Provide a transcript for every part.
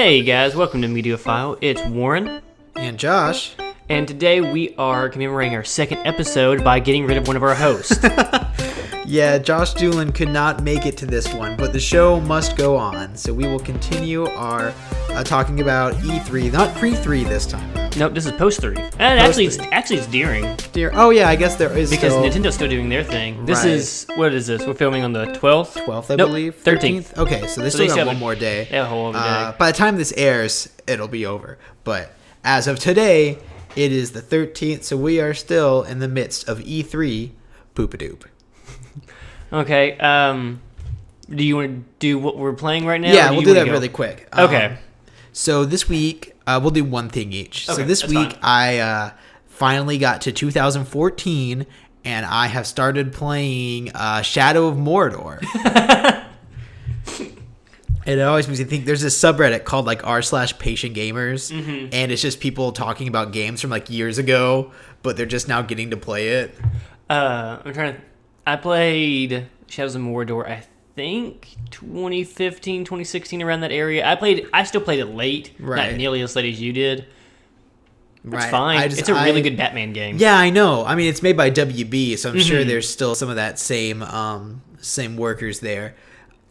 Hey guys, welcome to Mediaphile. It's Warren. And Josh. And today we are commemorating our second episode by getting rid of one of our hosts. Yeah, Josh Doolin could not make it to this one, but the show must go on. So we will continue our talking about E3, not pre-3 this time. Nope, this is post-3. And actually it's during. Oh yeah, I guess there is because still... Nintendo's still doing their thing. This is, what is this? We're filming on the 12th? 12th, I believe. 13th. Okay, so they still got one more day. They have a whole other day. By the time this airs, it'll be over. But as of today, it is the 13th, so we are still in the midst of E3 Poopadoop. Okay, do you want to do what we're playing right now? Yeah, we'll do that really quick. Okay. So this week, we'll do one thing each. Okay, so this week, fine. I finally got to 2014, and I have started playing Shadow of Mordor. And it always makes me think, there's this subreddit called like r/patient gamers, and it's just people talking about games from like years ago, but they're just now getting to play it. I played Shadows of Mordor, I think 2015, 2016, around that area. I still played it late, not nearly as late as you did. It's fine. It's a really good Batman game. Yeah, I know. I mean, it's made by WB, so I'm sure there's still some of that same workers there.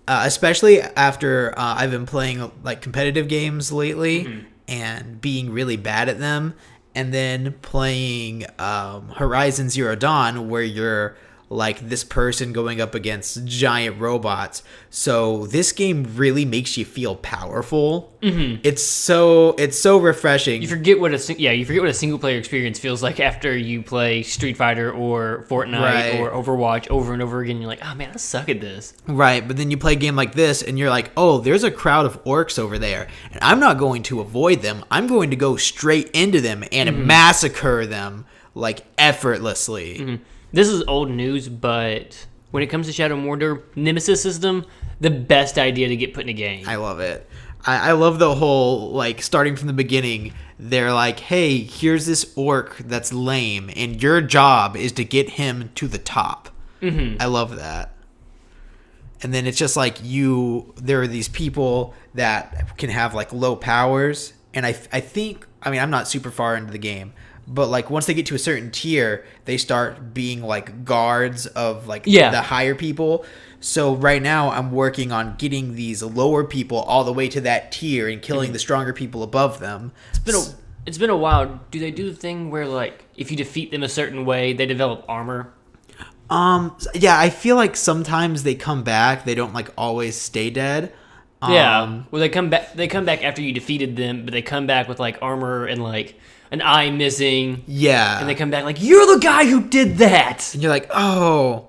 Especially after I've been playing like competitive games lately and being really bad at them, and then playing Horizon Zero Dawn, where you're like this person going up against giant robots. So this game really makes you feel powerful. It's so refreshing. You forget what a single player experience feels like after you play Street Fighter or Fortnite or Overwatch over and over again. You're like, oh man, I suck at this. Right, but then you play a game like this and you're like, oh, there's a crowd of orcs over there, and I'm not going to avoid them. I'm going to go straight into them and massacre them like effortlessly. This is old news, but when it comes to Shadow of Mordor, Nemesis system, the best idea to get put in a game. I love it. I love the whole, like, starting from the beginning, they're like, hey, here's this orc that's lame, and your job is to get him to the top. I love that. And then it's just like there are these people that can have, like, low powers, and I think, I mean, I'm not super far into the game, but like once they get to a certain tier, they start being like guards of like the higher people. So right now I'm working on getting these lower people all the way to that tier and killing the stronger people above them. It's been a while. Do they do the thing where like if you defeat them a certain way, they develop armor? Yeah, I feel like sometimes they come back. They don't like always stay dead. Well, they come back. They come back after you defeated them, but they come back with like armor and like an eye missing. Yeah. And they come back like, you're the guy who did that. And you're like, oh,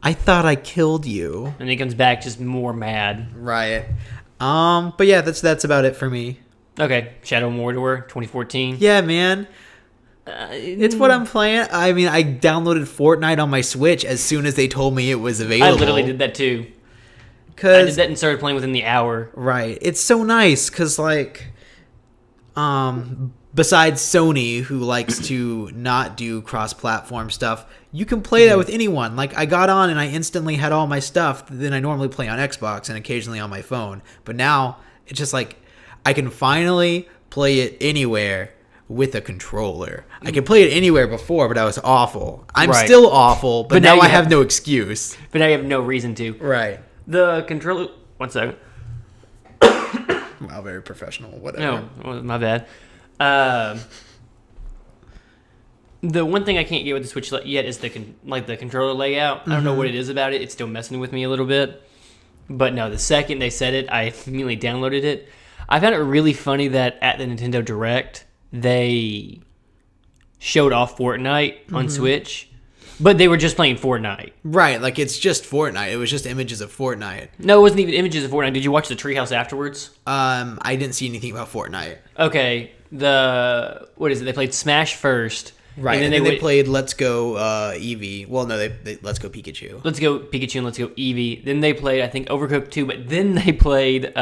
I thought I killed you. And he comes back just more mad. Right. But yeah, that's about it for me. Okay. Shadow of Mordor 2014. Yeah, man. It's what I'm playing. I mean, I downloaded Fortnite on my Switch as soon as they told me it was available. I literally did that too. I did that and started playing within the hour. Right. It's so nice because like, besides Sony, who likes to not do cross-platform stuff, you can play that with anyone. Like, I got on and I instantly had all my stuff that I normally play on Xbox and occasionally on my phone. But now, it's just like, I can finally play it anywhere with a controller. I could play it anywhere before, but I was awful. I'm still awful, but now I have no excuse. But now you have no reason to. Right. The controller... One second. Wow, very professional. Whatever. No, my bad. The one thing I can't get with the Switch yet is the controller layout. I don't know what it is about it. It's still messing with me a little bit. But no, the second they said it, I immediately downloaded it. I found it really funny that at the Nintendo Direct, they showed off Fortnite on Switch, but they were just playing Fortnite. Right, like it's just Fortnite. It was just images of Fortnite. No, it wasn't even images of Fortnite. Did you watch the Treehouse afterwards? I didn't see anything about Fortnite. Okay, what is it? They played Smash first. Right, and then they played Let's Go Eevee. Well, no, they Let's Go Pikachu. Let's Go Pikachu and Let's Go Eevee. Then they played, I think, Overcooked 2, but then they played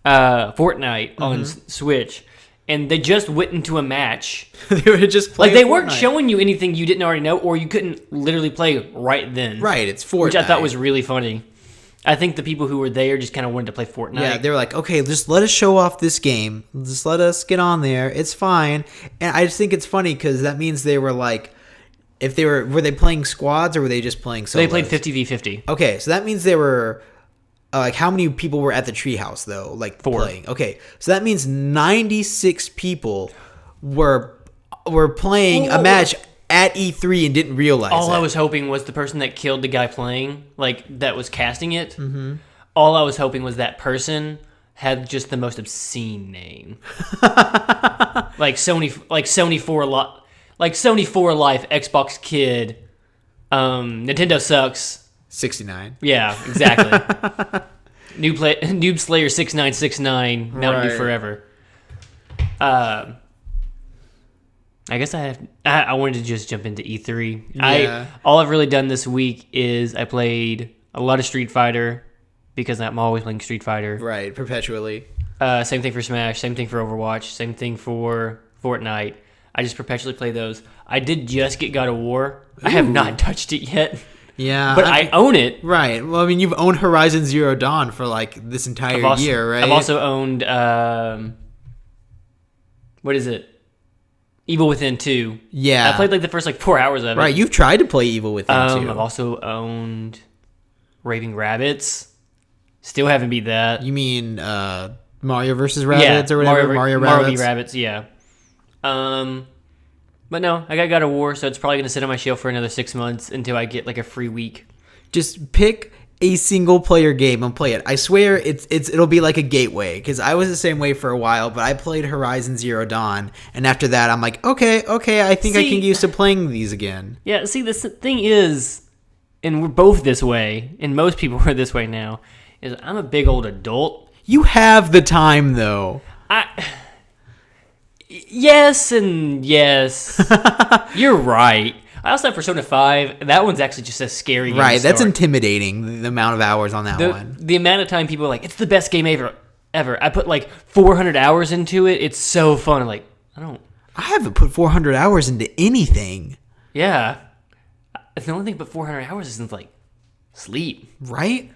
Fortnite on Switch. And they just went into a match. They were just playing they weren't showing you anything you didn't already know, or you couldn't literally play right then. Right, it's Fortnite. Which I thought was really funny. I think the people who were there just kind of wanted to play Fortnite. Yeah, they were like, okay, just let us show off this game. Just let us get on there. It's fine. And I just think it's funny because that means they were like, if they were they playing squads or were they just playing solos? They played 50v50. Okay, so that means they were, like, how many people were at the treehouse, though? Like, 4. playing. Okay, so that means 96 people were playing a match at E3 and didn't realize it. All I was hoping was the person that killed the guy playing, like, that was casting it. Mm-hmm. All I was hoping was that person had just the most obscene name. like Sony for Life, Xbox Kid, Nintendo sucks. 69. Yeah, exactly. Noob Slayer 6969, Mountain Dew Forever. I guess I wanted to just jump into E3. Yeah. All I've really done this week is I played a lot of Street Fighter because I'm always playing Street Fighter. Right, perpetually. Same thing for Smash, same thing for Overwatch, same thing for Fortnite. I just perpetually play those. I did just get God of War. Ooh. I have not touched it yet. Yeah. But I own it. Right. Well, I mean, you've owned Horizon Zero Dawn for like this entire year, right? I've also owned, what is it? Evil Within 2. Yeah. I played like the first 4 hours of it. Right. You've tried to play Evil Within 2. I've also owned Raving Rabbids. Still haven't beat that. You mean Mario vs. Rabbids or whatever? Mario v. Rabbids, yeah. But no, I got God of War, so it's probably going to sit on my shelf for another 6 months until I get a free week. Just pick a single player game and play it. I swear it'll be like a gateway, because I was the same way for a while, but I played Horizon Zero Dawn, and after that I'm like, okay, I think I can get used to playing these again. Yeah, see, the thing is, and we're both this way, and most people are this way now, is I'm a big old adult. You have the time, though. Yes and yes. You're right. I also have Persona 5. That one's actually just a scary game. Right, that's intimidating, the amount of hours on that one. The amount of time people are like, it's the best game ever. I put 400 hours into it. It's so fun. I'm like, I haven't put 400 hours into anything. Yeah. The only thing I put 400 hours is sleep. Right?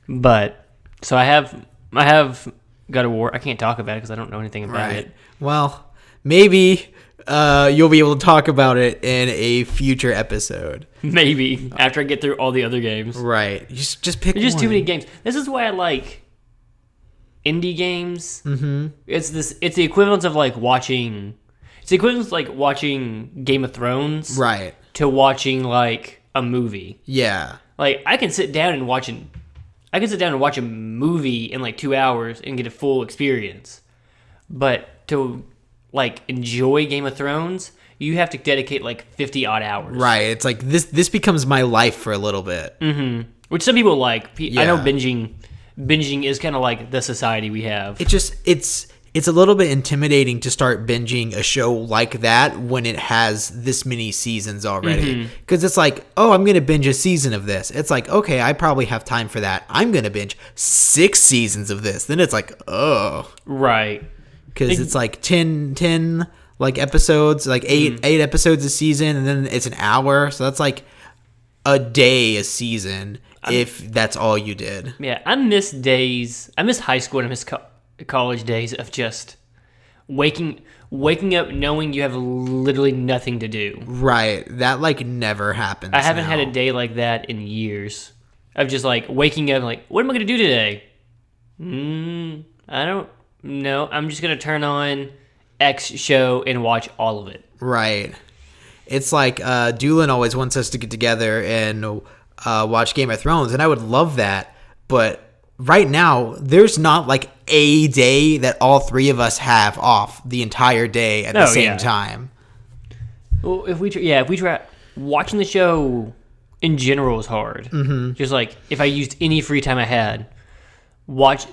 But, so I have God of War. I can't talk about it because I don't know anything about it. Well, maybe you'll be able to talk about it in a future episode. Maybe after I get through all the other games. Right. Just pick one. There's just too many games. This is why I like indie games. Mm-hmm. It's the equivalent of watching. It's the equivalent of watching Game of Thrones. Right. To watching a movie. Yeah. I can sit down and watch a movie in 2 hours and get a full experience. But to enjoy Game of Thrones, you have to dedicate 50 odd hours. Right. It's this becomes my life for a little bit. Mm-hmm. Which some people like. Yeah. I know binging is kind of the society we have. It's a little bit intimidating to start binging a show like that when it has this many seasons already. Because it's I'm going to binge a season of this. It's okay, I probably have time for that. I'm going to binge 6 seasons of this. Then it's oh. Right. Because it's 10 episodes, 8 episodes a season, and then it's an hour. So that's a day a season if that's all you did. Yeah, I miss high school and I miss college days of just waking up knowing you have literally nothing to do. Right. That never happens. I haven't had a day like that in years. Of just waking up what am I going to do today? I don't know. I'm just going to turn on X show and watch all of it. Right. It's Doolin always wants us to get together and watch Game of Thrones, and I would love that, but right now, there's not a day that all 3 of us have off the entire day at the same time. Well, if we try watching the show in general is hard. Mm-hmm. Just if I used any free time I had,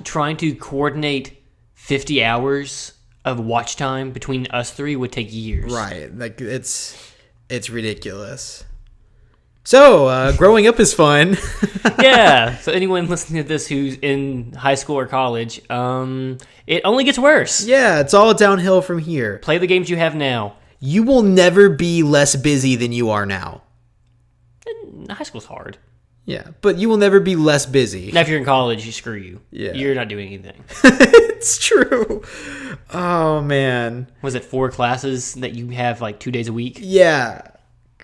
trying to coordinate 50 hours of watch time between us 3 would take years. Right, it's ridiculous. So, growing up is fun. Yeah. So anyone listening to this who's in high school or college, it only gets worse. Yeah, it's all downhill from here. Play the games you have now. You will never be less busy than you are now. High school's hard. Yeah, but you will never be less busy. Now, if you're in college, you screw you. Yeah. You're not doing anything. It's true. Oh, man. Was it 4 classes that you have like 2 days a week? Yeah.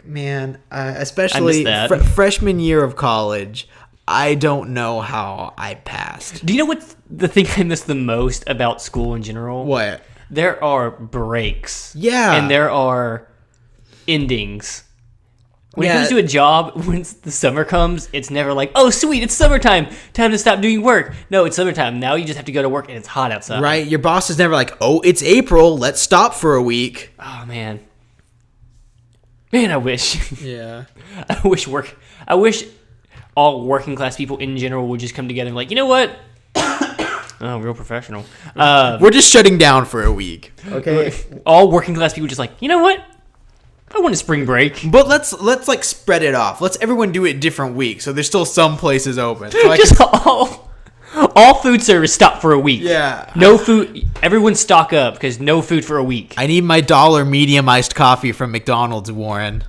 Man, especially I miss that. freshman year of college, I don't know how I passed. Do you know what the thing I miss the most about school in general? What? There are breaks. Yeah. And there are endings. When it Yeah. comes to a job, when the summer comes, it's never like, oh, sweet, it's summertime. Time to stop doing work. No, it's summertime. Now you just have to go to work and it's hot outside. Right? Your boss is never like, oh, it's April. Let's stop for a week. Oh, man. Man, I wish. Yeah. I wish all working class people in general would just come together and be like, you know what? Oh, real professional. We're just shutting down for a week. Okay. All working class people just like, you know what? I want a spring break. But let's like spread it off. Let's everyone do it different weeks. So there's still some places open. So I Just all food service stop for a week. Yeah. No food. Everyone stock up because no food for a week. I need my $1 medium iced coffee from McDonald's, Warren.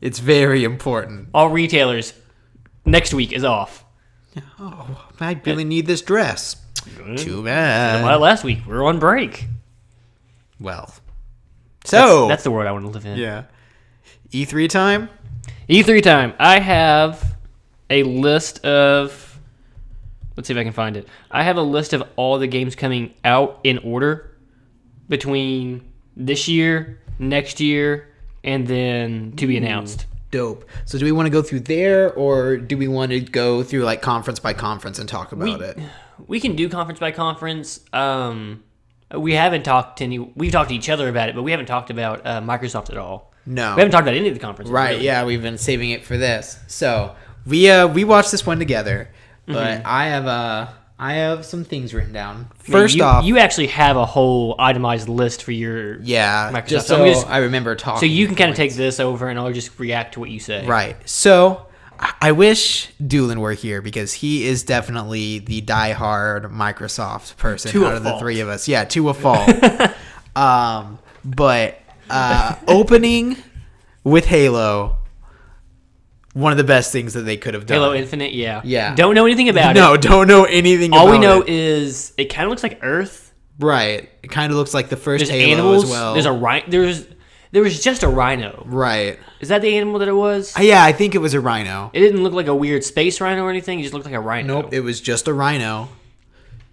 It's very important. All retailers next week is off. Oh, I really need this dress. Too bad. Last week we were on break. Well, so That's the world I want to live in. yeah. E3 time? E3 time. I have a list of. Let's see if I can find it. I have a list of all the games coming out in order between this year, next year, and then to be announced. Dope. So do we want to go through there, or do we want to go through like conference by conference and talk about it? We can do conference by conference. We haven't talked to any. We've talked to each other about it, but we haven't talked about Microsoft at all. No. We haven't talked about any of the conferences. Right, really. yeah, we've been saving it for this. So we watched this one together, but I have some things written down. First off, you actually have a whole itemized list for your Microsoft. Just So so I remember talking. So you can kind of take this over, and I'll just react to what you say. Right. So I wish Doolin were here because he is definitely the diehard Microsoft person out of the three of us. Yeah, to a fault. But opening with Halo, one of the best things that they could have done. Halo Infinite, yeah. Yeah. Don't know anything about it. No, don't know anything All about we know it. is it kind of looks like Earth. Right. It kind of looks like the first There's Halo animals. as well. There was just a rhino. Right. Is that the animal that it was? Yeah, I think it was a rhino. It didn't look like a weird space rhino or anything. It just looked like a rhino. Nope, it was just a rhino.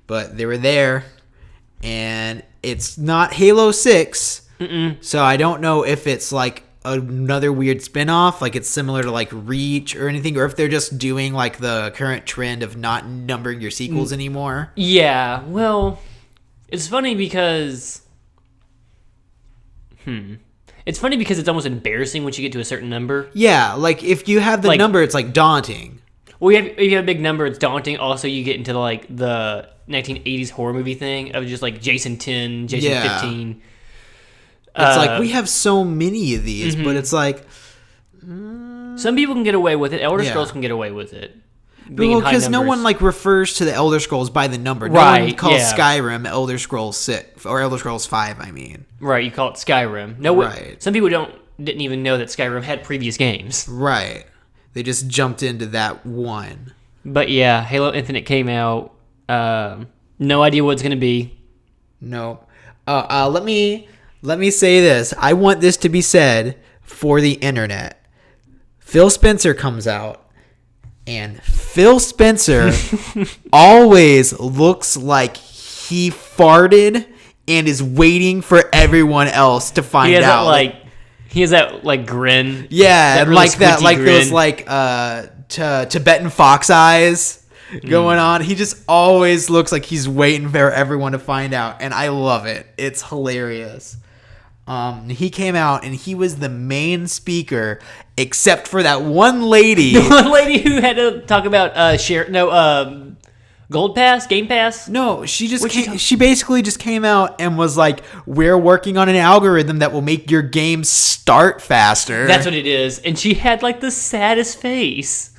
But they were there. And it's not Halo 6. So I don't know if it's like another weird spin-off, like it's similar to like Reach or anything, or if they're just doing like the current trend of not numbering your sequels anymore. Yeah, well, it's funny because... It's funny because it's almost embarrassing once you get to a certain number. Yeah, like if you have the number, it's like daunting. Well, if you have a big number, it's daunting. Also, you get into like the 1980s horror movie thing of just like Jason 10, Jason 15. It's like we have so many of these, but it's like some people can get away with it. Elder Scrolls can get away with it. Well, because no one like refers to the Elder Scrolls by the number. No Right, one calls yeah. Skyrim Elder Scrolls 6 or Elder Scrolls 5. I mean, Right, you call it Skyrim. No, Right. Some people didn't even know that Skyrim had previous games. right? They just jumped into that one. But yeah, Halo Infinite came out. No idea what it's gonna be. No. Let me say this. I want this to be said for the internet. Phil Spencer comes out, and Phil Spencer always looks like he farted and is waiting for everyone else to find out. He has that like grin. Yeah, that and really like that, squinty like grin. those like Tibetan fox eyes going on. He just always looks like he's waiting for everyone to find out, and I love it. It's hilarious. He came out and he was the main speaker, except for that one lady. The one lady who had to talk about Gold Pass, Game Pass. No, she basically just came out and was like, "We're working on an algorithm that will make your game start faster." That's what it is. And she had like the saddest face.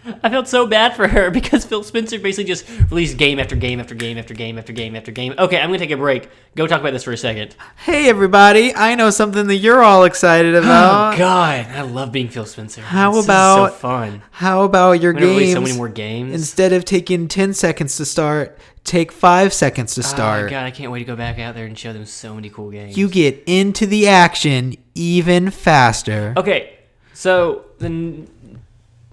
I felt so bad for her because Phil Spencer basically just released game after game after game after game after game after game. Okay, I'm going to take a break. Go talk about this for a second. Hey, everybody. I know something that you're all excited about. Oh, God. I love being Phil Spencer. This is so fun. How about your games? Release so many more games. Instead of taking 10 seconds to start, take 5 seconds to start. Oh, God. I can't wait to go back out there and show them so many cool games. You get into the action even faster. Okay, so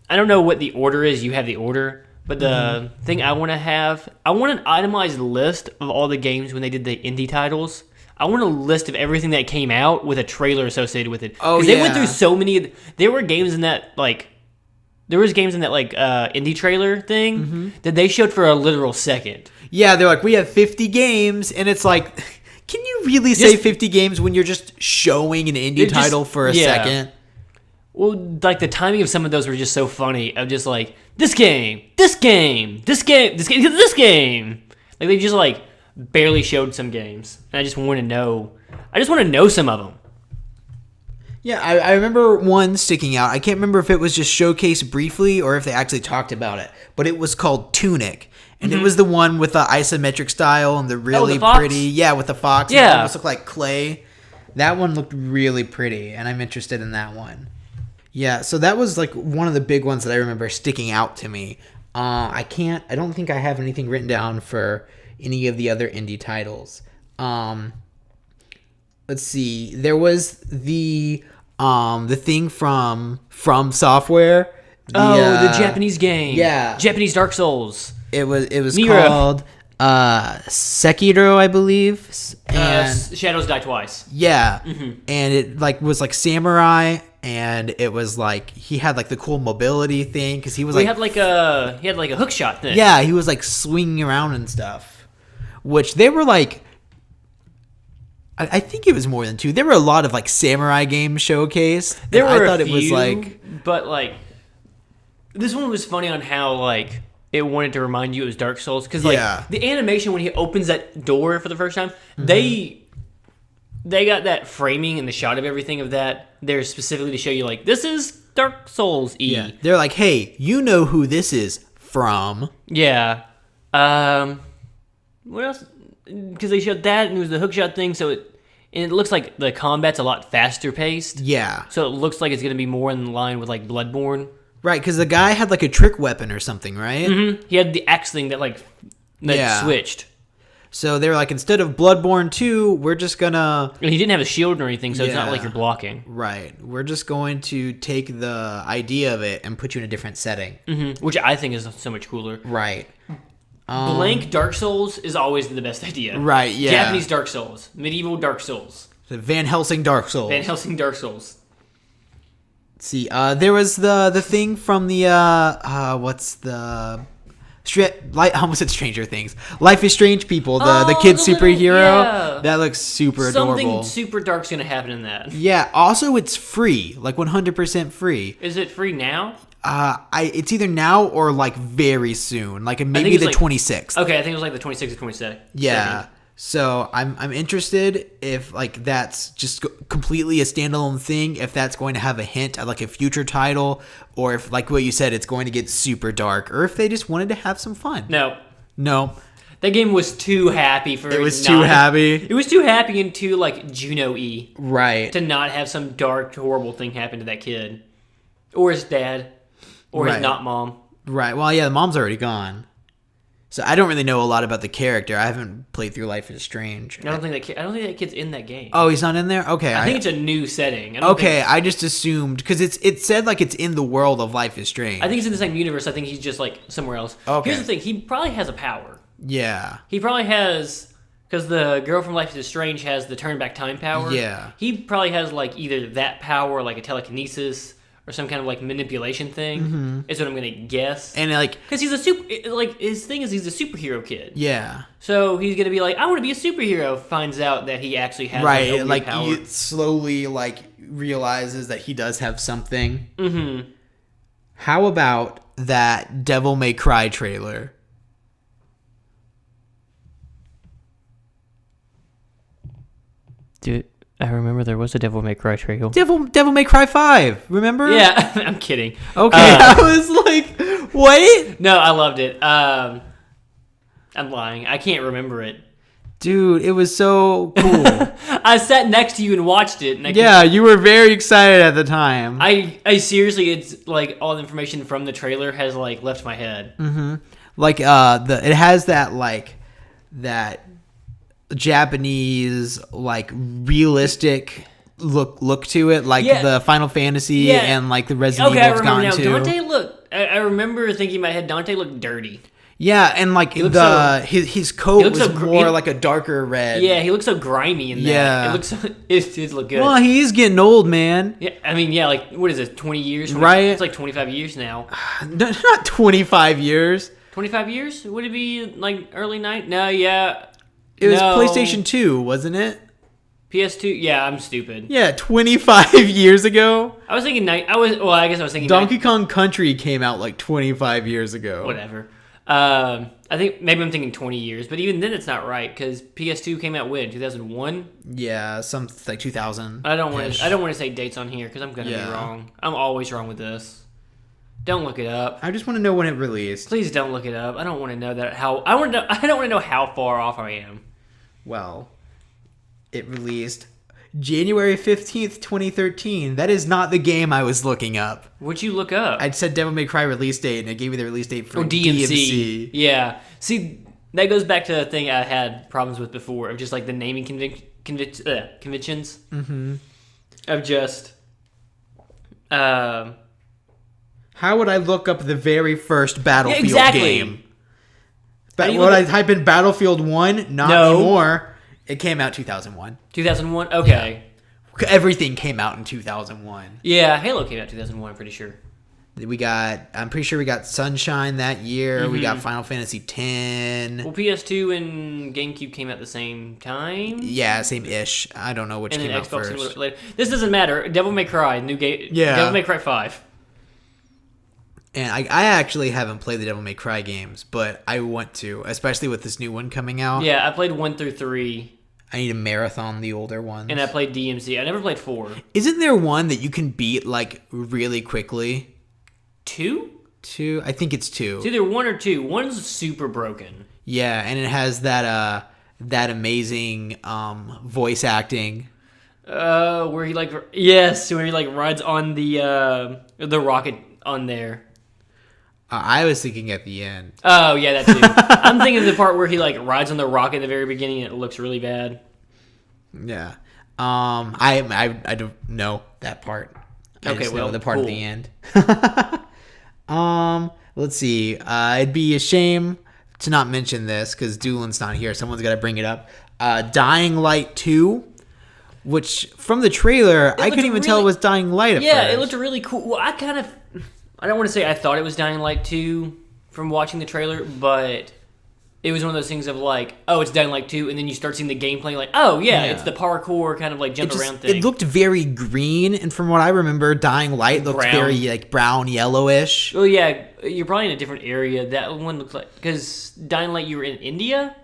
I don't know what the order is. You have the order. But the thing I want to have, I want an itemized list of all the games when they did the indie titles. I want a list of everything that came out with a trailer associated with it. Oh, yeah. Because they went through so many. There were games in that, like, indie trailer thing that they showed for a literal second. Yeah, they're like, we have 50 games, and it's like, can you really say 50 games when you're just showing an indie title for a second? Well, like, the timing of some of those were just so funny. Of just like, this game, this game, this game, this game, this game. Like, they just, like, barely showed some games. And I just want to know. I just want to know some of them. Yeah, I remember one sticking out. I can't remember if it was just showcased briefly or if they actually talked about it. But it was called Tunic. And it was the one with the isometric style and the really pretty. Yeah, with the fox. Yeah. It almost looked like clay. That one looked really pretty, and I'm interested in that one. Yeah, so that was like one of the big ones that I remember sticking out to me. I don't think I have anything written down for any of the other indie titles. Let's see. There was the thing from Software. The Japanese game. Yeah. Japanese Dark Souls. It was Mira. called Sekiro, I believe. And Shadows Die Twice. yeah. And it was like samurai, and it was like he had like the cool mobility thing because he was He had like a hook shot thing. yeah, he was like swinging around and stuff, which they were like. I think it was more than 2. There were a lot of like samurai games showcased. There were I thought a few, it was like, but like this one was funny on how like it wanted to remind you it was Dark Souls because like the animation when he opens that door for the first time, they got that framing and the shot of everything of that there specifically to show you like this is Dark Souls. Yeah, they're like, hey, you know who this is from? Yeah. What else? Because they showed that and it was the hookshot thing, so it looks like the combat's a lot faster paced. Yeah. So it looks like it's going to be more in line with like Bloodborne. Right, because the guy had like a trick weapon or something, right? Mm-hmm. He had the axe thing that switched. So they were like, instead of Bloodborne 2, we're just gonna... And he didn't have a shield or anything, so it's not like you're blocking. Right. We're just going to take the idea of it and put you in a different setting. Mm-hmm. Which I think is so much cooler. Right. Blank Dark Souls is always the best idea. Right, yeah. Japanese Dark Souls. Medieval Dark Souls. The Van Helsing Dark Souls. Van Helsing Dark Souls. Let's see, there was the thing from the, what's the... I almost said Stranger Things. Life is Strange People, the kid superhero. Yeah. That looks super adorable. Something super dark's going to happen in that. Yeah, also it's free, like 100% free. Is it free now? It's either now or like very soon, like maybe the 26th. Okay, I think it was like the 26th or 27th. Yeah. So I'm interested if like that's just completely a standalone thing, if that's going to have a hint at like a future title, or if like what you said, it's going to get super dark, or if they just wanted to have some fun. No. That game was too happy for it. Was too happy. It was too happy and too like Juno-y. Right. To not have some dark, horrible thing happen to that kid, or his dad, or his not mom. Right. Well, yeah, the mom's already gone. So I don't really know a lot about the character. I haven't played through Life is Strange. I don't think that kid's in that game. Oh, he's not in there? Okay. I think it's a new setting. I just assumed because it said like it's in the world of Life is Strange. I think it's in the same universe. I think he's just like somewhere else. Okay. Here's the thing. He probably has a power. Yeah. He probably has, because the girl from Life is Strange has the turn back time power. Yeah. He probably has like either that power or like a telekinesis or some kind of like manipulation thing, is what I'm gonna guess. And like, because he's his thing is he's a superhero kid. Yeah. So he's gonna be like, I want to be a superhero. Finds out that he actually has like power. He slowly like realizes that he does have something. Mm-hmm. How about that Devil May Cry trailer? Dude, I remember there was a Devil May Cry trailer. Devil May Cry 5, remember? Yeah, I'm kidding. Okay, I was like, What? No, I loved it. I'm lying. I can't remember it. Dude, it was so cool. I sat next to you and watched it. And you were very excited at the time. I seriously, it's like all the information from the trailer has like left my head. Mm-hmm. Like it has that like that Japanese like realistic look to it, like the Final Fantasy and like the Resident Evil's gone now. Dante I remember thinking in my head, Dante looked dirty. Yeah, and like his coat was more like a darker red. Yeah, he looks so grimy in that. Yeah, it does look good. Well, he's getting old, man. Yeah, I mean, yeah, like what is it, 20 years? Right, it's like 25 years now. Not 25 years. 25 years? Would it be like early night? No, yeah. It was PlayStation 2, wasn't it? PS2? Yeah, I'm stupid. Yeah, 25 years ago. I was thinking I guess I was thinking Donkey Kong Country came out like 25 years ago. Whatever. I think maybe I'm thinking 20 years, but even then it's not right because PS2 came out when 2001. Yeah, like 2000. I don't want to say dates on here because I'm gonna be wrong. I'm always wrong with this. Don't look it up. I just want to know when it released. Please don't look it up. I don't want to know that I don't want to know how far off I am. Well, it released January 15th, 2013. That is not the game I was looking up. What'd you look up? I said Devil May Cry release date, and it gave me the release date for DMC. Yeah. See, that goes back to the thing I had problems with before, of just like the naming conventions. Mm-hmm. Of just... How would I look up the very first Battlefield game? Would I type in Battlefield 1? Not anymore. It came out 2001. 2001? Okay. Yeah. Everything came out in 2001. Yeah, Halo came out 2001, I'm pretty sure. I'm pretty sure we got Sunshine that year. Mm-hmm. We got Final Fantasy X. Well, PS2 and GameCube came out at the same time? Yeah, same-ish. I don't know which came out first. And then Xbox later. This doesn't matter. Devil May Cry, new game. Yeah. Devil May Cry 5. And I actually haven't played the Devil May Cry games, but I want to, especially with this new one coming out. Yeah, I played 1 through 3. I need to marathon the older ones. And I played DMC. I never played 4. Isn't there one that you can beat, like, really quickly? 2? 2? I think it's 2. It's either 1 or 2. 1's super broken. Yeah, and it has that amazing voice acting. Where he, rides on the rocket on there. I was thinking at the end. Oh, yeah, that too. I'm thinking of the part where he, like, rides on the rocket at the very beginning and it looks really bad. Yeah. I don't know that part. I just know the part at the end. Let's see. It'd be a shame to not mention this because Doolin's not here. Someone's got to bring it up. Dying Light 2, which from the trailer, I couldn't even tell it was Dying Light at first. Yeah, it looked really cool. Well, I don't want to say I thought it was Dying Light 2 from watching the trailer, but it was one of those things of like, oh, it's Dying Light 2, and then you start seeing the gameplay like, oh, yeah, it's the parkour kind of like jump around thing. It looked very green, and from what I remember, Dying Light looked very like brown, yellowish. Well, yeah, you're probably in a different area. That one looks like, because Dying Light, you were in India?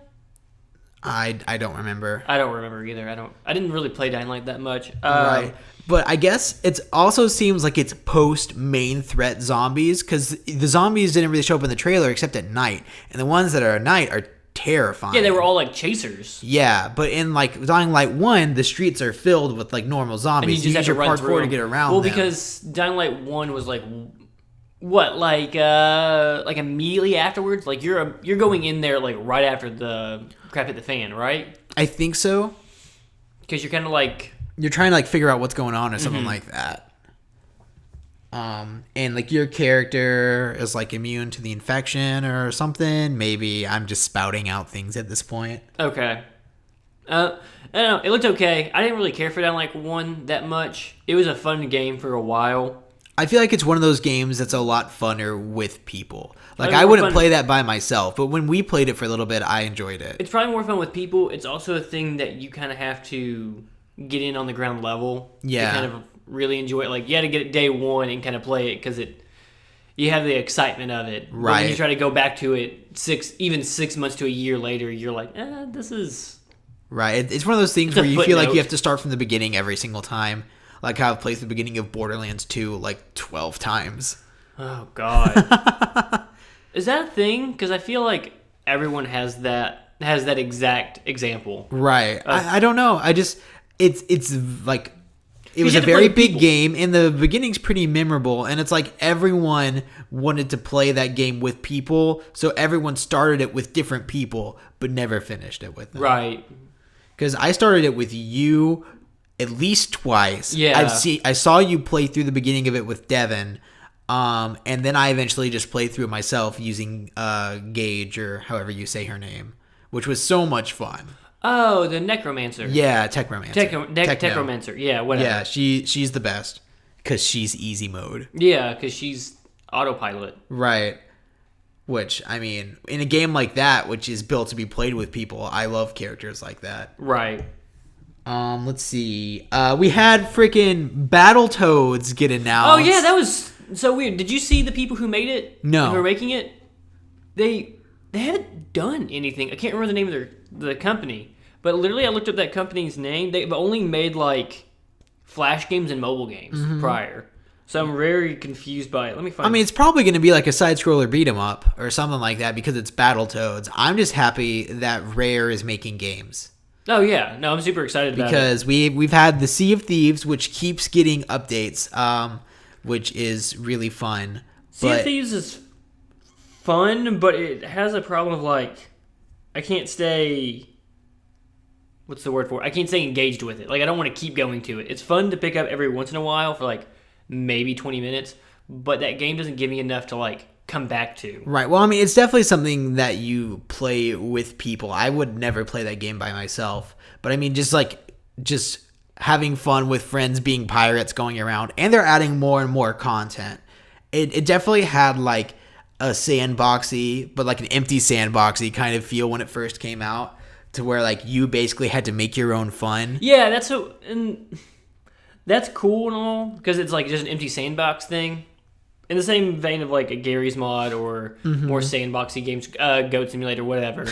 I don't remember. I don't remember either. I didn't really play Dying Light that much. Right. But I guess it also seems like it's post-main threat zombies, because the zombies didn't really show up in the trailer except at night. And the ones that are at night are terrifying. Yeah, they were all like chasers. Yeah, but in like Dying Light 1, the streets are filled with like normal zombies. And you just have to run through to get around them. Well, them. because Dying Light 1 was like... What, like immediately afterwards? Like you're going in there like right after the crap hit the fan, right? I think so. Because you're kind of like... You're trying to like figure out what's going on or something like that. And like your character is like immune to the infection or something. Maybe I'm just spouting out things at this point. Okay. I don't know. It looked okay. I didn't really care for Dying Light 1 that much. It was a fun game for a while. I feel like it's one of those games that's a lot funner with people. Like, I wouldn't play that by myself, but when we played it for a little bit, I enjoyed it. It's probably more fun with people. It's also a thing that you kind of have to get in on the ground level to kind of really enjoy it. Like, you had to get it day one and kind of play it because you have the excitement of it. Right. But when you try to go back to it 6 months to a year later, you're like, this is... Right. It's one of those things where you feel like you have to start from the beginning every single time. Like how I've played the beginning of Borderlands 2 like 12 times. Oh God. Is that a thing? Because I feel like everyone has that exact example. Right. I don't know. It's like it was you a have to very play big people. game, and the beginning's pretty memorable, and it's like everyone wanted to play that game with people, so everyone started it with different people, but never finished it with them. Right. Because I started it with you at least twice. Yeah. I saw you play through the beginning of it with Devin, and then I eventually just played through it myself using Gage, or however you say her name, which was so much fun. Oh, the Necromancer. Yeah, Techromancer. Techromancer. Yeah, whatever. Yeah, she's the best because she's easy mode. Yeah, because she's autopilot. Right. Which, I mean, in a game like that, which is built to be played with people, I love characters like that. Right. Let's see. We had freaking Battletoads get announced. Oh yeah, that was so weird. Did you see the people who made it? No. Who were making it? They haven't done anything. I can't remember the name of the company, but literally I looked up that company's name. They've only made like Flash games and mobile games prior. So I'm very confused by it. Let me find. I mean, it's probably going to be like a side-scroller beat-em-up or something like that because it's Battletoads. I'm just happy that Rare is making games. Oh yeah, no, I'm super excited about it. Because we've had the Sea of Thieves, which keeps getting updates, which is really fun. Sea of Thieves is fun, but it has a problem of like I can't stay. What's the word for it? I can't stay engaged with it. Like I don't want to keep going to it. It's fun to pick up every once in a while for like maybe 20 minutes, but that game doesn't give me enough to like come back to. Right. Well, I mean, it's definitely something that you play with people. I would never play that game by myself, but I mean, just having fun with friends, being pirates, going around, and they're adding more and more content. It definitely had like a sandboxy, but like an empty sandboxy kind of feel when it first came out, to where like you basically had to make your own fun. Yeah, that's cool and all because it's like just an empty sandbox thing. In the same vein of like a Gary's Mod or more sandboxy games, Goat Simulator, whatever.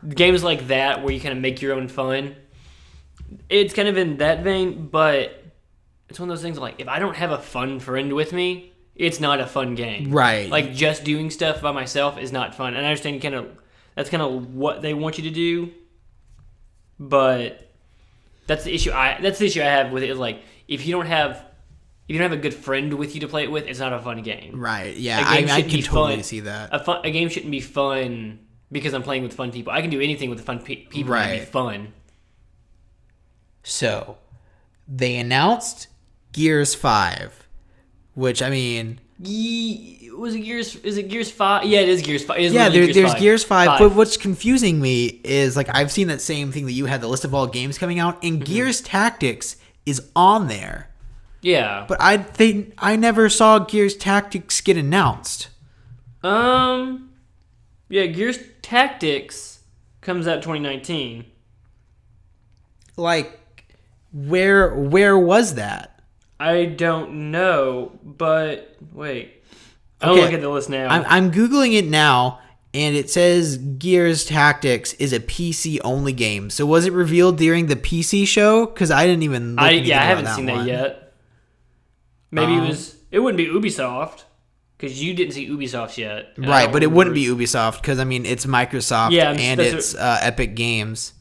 Games like that where you kind of make your own fun. It's kind of in that vein, but it's one of those things like if I don't have a fun friend with me, it's not a fun game. Right. Like just doing stuff by myself is not fun. And I understand that's kind of what they want you to do, but that's the issue I have with it is like if you don't have a good friend with you to play it with, it's not a fun game. Right. Yeah, I can totally see that. A game shouldn't be fun because I'm playing with fun people. I can do anything with the fun people and be fun. So, they announced Gears 5, which, I mean... Is it Gears 5? Yeah, it is Gears 5. There's Gears 5, but what's confusing me is, like, I've seen that same thing that you had, the list of all games coming out, and Gears Tactics is on there. Yeah. But I never saw Gears Tactics get announced. Yeah, Gears Tactics comes out 2019. Like, where was that? I don't know, but wait. I'll look at the list now. I'm Googling it now, and it says Gears Tactics is a PC-only game. So was it revealed during the PC show? Because I didn't even look anything I about haven't that seen one. that yet. Maybe it wouldn't be Ubisoft, because you didn't see Ubisoft yet. Right, but it wouldn't be Ubisoft, because, I mean, it's Microsoft and it's Epic Games.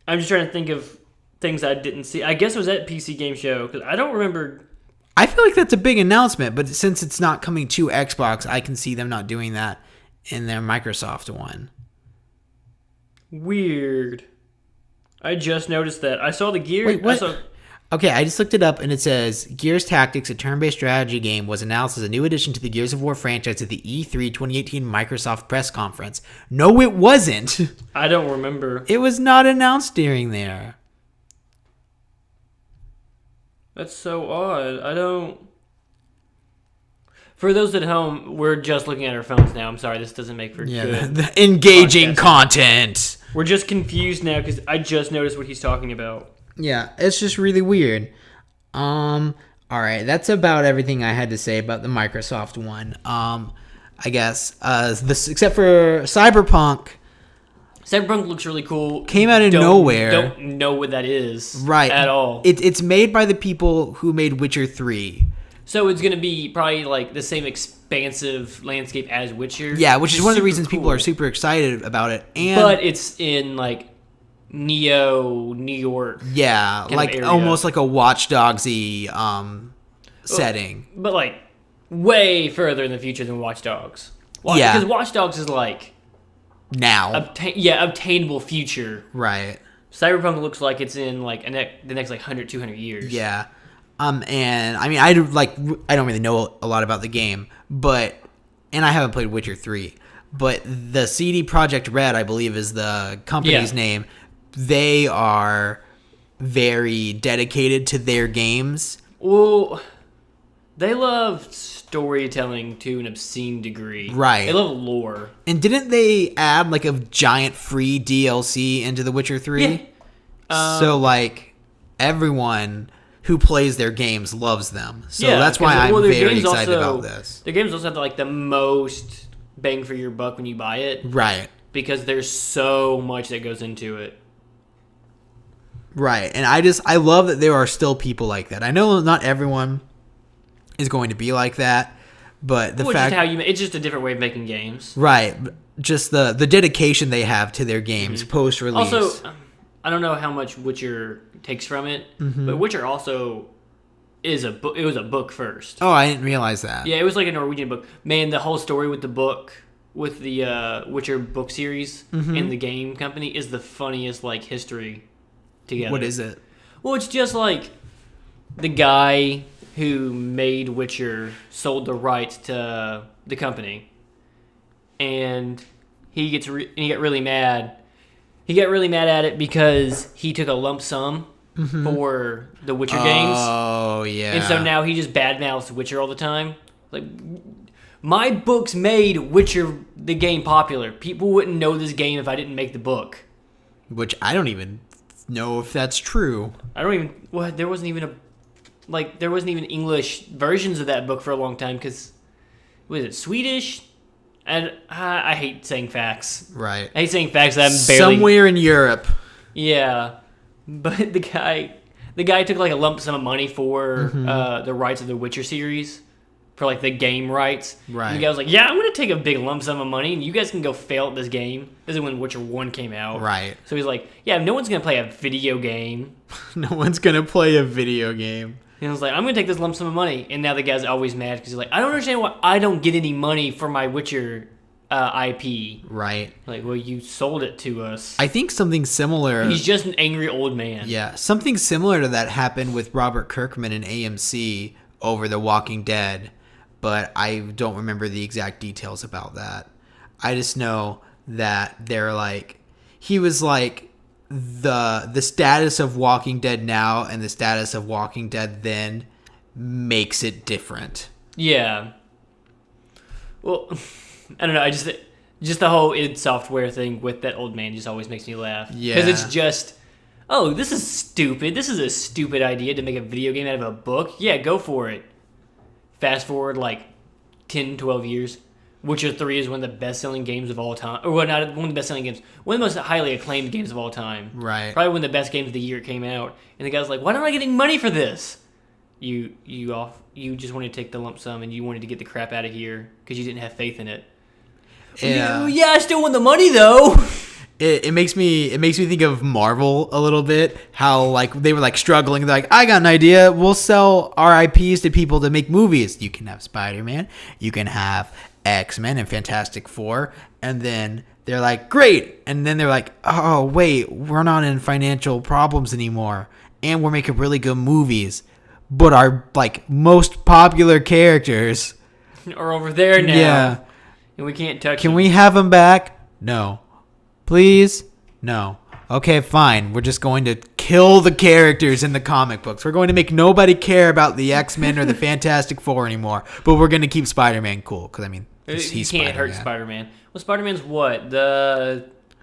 I'm just trying to think of things I didn't see. I guess it was at PC Game Show, because I don't remember... I feel like that's a big announcement, but since it's not coming to Xbox, I can see them not doing that in their Microsoft one. Weird. I just noticed that. I saw the Gears... Wait, what? Okay, I just looked it up, and it says, Gears Tactics, a turn-based strategy game, was announced as a new addition to the Gears of War franchise at the E3 2018 Microsoft press conference. No, it wasn't. I don't remember. It was not announced during there. That's so odd. I don't... For those at home, we're just looking at our phones now. I'm sorry, this doesn't make for good the engaging content. We're just confused now because I just noticed what he's talking about. Yeah, it's just really weird. All right, that's about everything I had to say about the Microsoft one. I guess except for Cyberpunk. Cyberpunk looks really cool. Came out of nowhere. Don't know what that is. Right. At all. It's made by the people who made Witcher 3. So it's going to be probably like the same expansive landscape as Witcher. Yeah, which is one of the reasons people cool. are super excited about it. And But it's in like New York. Yeah, kind of like area. almost like a Watch Dogs-y setting. But like way further in the future than Watch Dogs. Yeah. Because Watch Dogs is like Now. obtainable future. Right. Cyberpunk looks like it's in like the next like 100, 200 years. Yeah. And I mean, I don't really know a lot about the game, and I haven't played Witcher 3, but the CD Projekt Red, I believe, is the company's name. They are very dedicated to their games. Well, they love storytelling to an obscene degree. Right. They love lore. And didn't they add like a giant free DLC into The Witcher 3? Yeah. So like everyone who plays their games loves them. So that's why I'm their very games excited also, about this. Their games also have like the most bang for your buck when you buy it. Right. Because there's so much that goes into it. Right. And I love that there are still people like that. I know not everyone is going to be like that, but it's just a different way of making games. Right. Just the dedication they have to their games post-release. Also, I don't know how much Witcher takes from it, but Witcher also is a book. It was a book first. Oh, I didn't realize that. Yeah, it was like a Norwegian book. Man, the whole story with the book, with the Witcher book series and the game company is the funniest like history together. What is it? Well, it's just like the guy who made Witcher sold the rights to the company, and he got really mad. He got really mad at it because he took a lump sum for the Witcher games. Oh, yeah. And so now he just badmouths Witcher all the time. Like, my books made Witcher the game popular. People wouldn't know this game if I didn't make the book. Which I don't even know if that's true. There wasn't even English versions of that book for a long time because, was it Swedish? And I hate saying facts. Right. I hate saying facts that I'm barely... Somewhere in Europe. Yeah. But the guy took like a lump sum of money for the rights of the Witcher series. For like the game rights. Right. And the guy was like, yeah, I'm going to take a big lump sum of money and you guys can go fail at this game. This is when Witcher 1 came out. Right. So he's like, yeah, no one's going to play a video game. No one's going to play a video game. And I was like, I'm going to take this lump sum of money. And now the guy's always mad because he's like, I don't understand why I don't get any money for my Witcher IP. Right. Like, well, you sold it to us. I think something similar... He's just an angry old man. Yeah. Something similar to that happened with Robert Kirkman and AMC over The Walking Dead. But I don't remember the exact details about that. I just know that they're like... He was like... The status of Walking Dead now and the status of Walking Dead then makes it different. Yeah. Well, I don't know. I just the whole id Software thing with that old man just always makes me laugh. Yeah. Because it's just, oh, this is stupid. This is a stupid idea to make a video game out of a book. Yeah, go for it. Fast forward like 10, 12 years. Witcher 3 is one of the best-selling games of all time. Or well, not one of the best-selling games. One of the most highly acclaimed games of all time. Right. Probably one of the best games of the year it came out. And the guy's like, why am I getting money for this? You just wanted to take the lump sum and you wanted to get the crap out of here because you didn't have faith in it. Yeah. Yeah, I still want the money, though. It makes me think of Marvel a little bit. How like they were like struggling. They're like, I got an idea. We'll sell our IPs to people to make movies. You can have Spider-Man. You can have X-Men and Fantastic Four. And then they're like, great. And then they're like, oh wait, we're not in financial problems anymore, and we're making really good movies. But our like most popular characters are over there now. Yeah. And we can't touch Can them. we have them back? No. Please? No. Okay, fine. We're just going to kill the characters in the comic books. We're going to make nobody care about the X-Men or the Fantastic Four anymore. But we're going to keep Spider-Man cool. Because, I mean, he's you can't Spider-Man. hurt Spider-Man. Well, Spider-Man's what?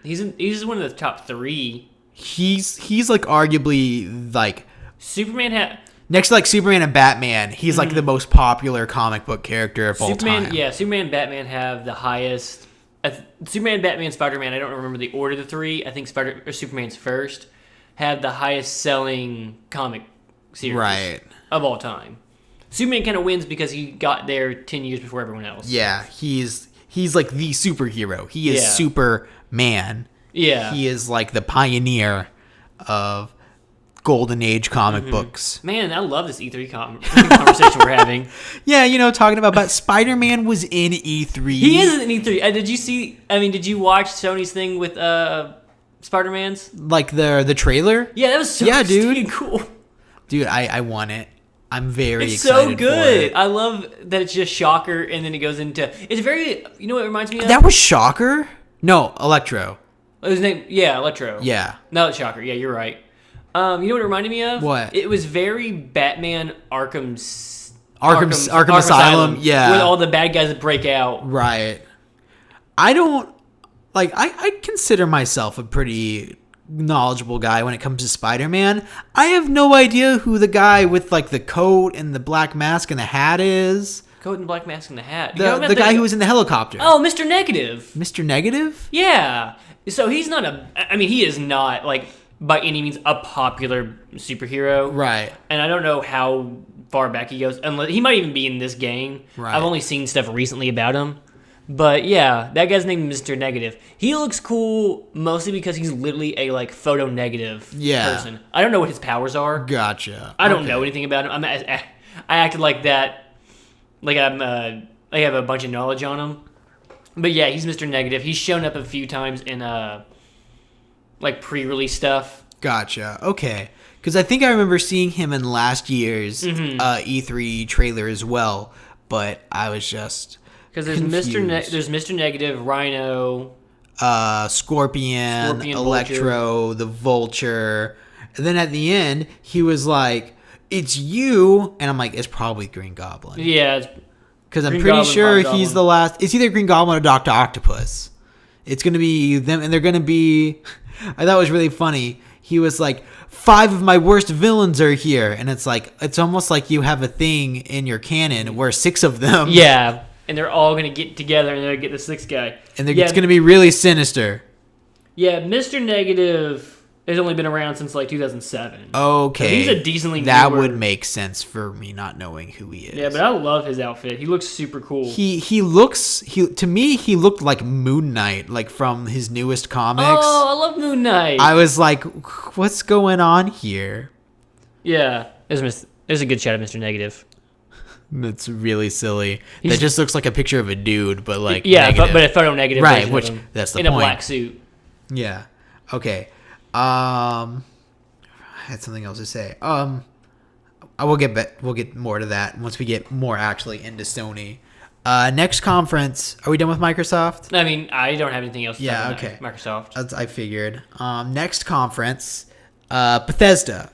He's one of the top 3. He's like arguably like... Superman had... Next to like Superman and Batman, he's like the most popular comic book character of all time. Yeah, Superman and Batman have the highest... Superman, Batman, Spider-Man, I don't remember the order of the 3. I think Superman's first. Have the highest selling comic series of all time. Superman kind of wins because he got there 10 years before everyone else. Yeah, he's like the superhero. He is Superman. Yeah. He is like the pioneer of Golden Age comic books. Man, I love this E3 conversation we're having. Yeah, talking about Spider-Man was in E3. He is in E3. Did you watch Sony's thing with Spider-Man's? Like the trailer? Yeah, that was so dude. cool. Dude, I want it. I'm very it's excited so good. for it. I love that it's just Shocker, and then it goes into... It's very... You know what it reminds me of? That was Shocker? No, Electro. His name... Yeah, Electro. Yeah. No, it's Shocker. Yeah, you're right. You know what it reminded me of? What? It was very Batman Arkham Asylum. Yeah. With all the bad guys that break out. Right. I don't... Like, I consider myself a pretty knowledgeable guy when it comes to Spider-Man. I have no idea who the guy with, like, the coat and the black mask and the hat is. Coat and black mask and the hat. The guy who was in the helicopter. Oh, Mr. Negative. Mr. Negative? Yeah. So he's not he is not, like, by any means a popular superhero. Right. And I don't know how far back he goes. Unless he might even be in this game. Right. I've only seen stuff recently about him. But yeah, that guy's named Mr. Negative. He looks cool mostly because he's literally a like photo negative person. I don't know what his powers are. Gotcha. I don't know anything about him. I acted like that, like I have a bunch of knowledge on him. But yeah, he's Mr. Negative. He's shown up a few times in like pre-release stuff. Gotcha. Okay. Because I think I remember seeing him in last year's E3 trailer as well. But I was just... Because there's Mr. Negative, Rhino, Scorpion, Electro, Vulture. the Vulture. And then at the end, he was like, "It's you." And I'm like, it's probably Green Goblin. Yeah. Because I'm pretty sure he's the last. It's either Green Goblin or Dr. Octopus. It's going to be them, and they're going to be... I thought it was really funny. He was like, 5 of my worst villains are here. And it's like, it's almost like you have a thing in your canon where 6 of them... Yeah. And they're all going to get together and they're going to get the 6th guy. And it's going to be really sinister. Yeah, Mr. Negative has only been around since like 2007. Okay. So he's a decently That newer... would make sense for me not knowing who he is. Yeah, but I love his outfit. He looks super cool. He looked like Moon Knight, like from his newest comics. Oh, I love Moon Knight. I was like, what's going on here? Yeah. There's a good shot of Mr. Negative. That's really silly. That just looks like a picture of a dude, but like but a photo negative, right? Which that's the point. In a black suit. Yeah. Okay. I had something else to say. We'll get more to that once we get more actually into Sony. Next conference. Are we done with Microsoft? I mean, I don't have anything else to talk about Microsoft. I figured. Next conference. Bethesda.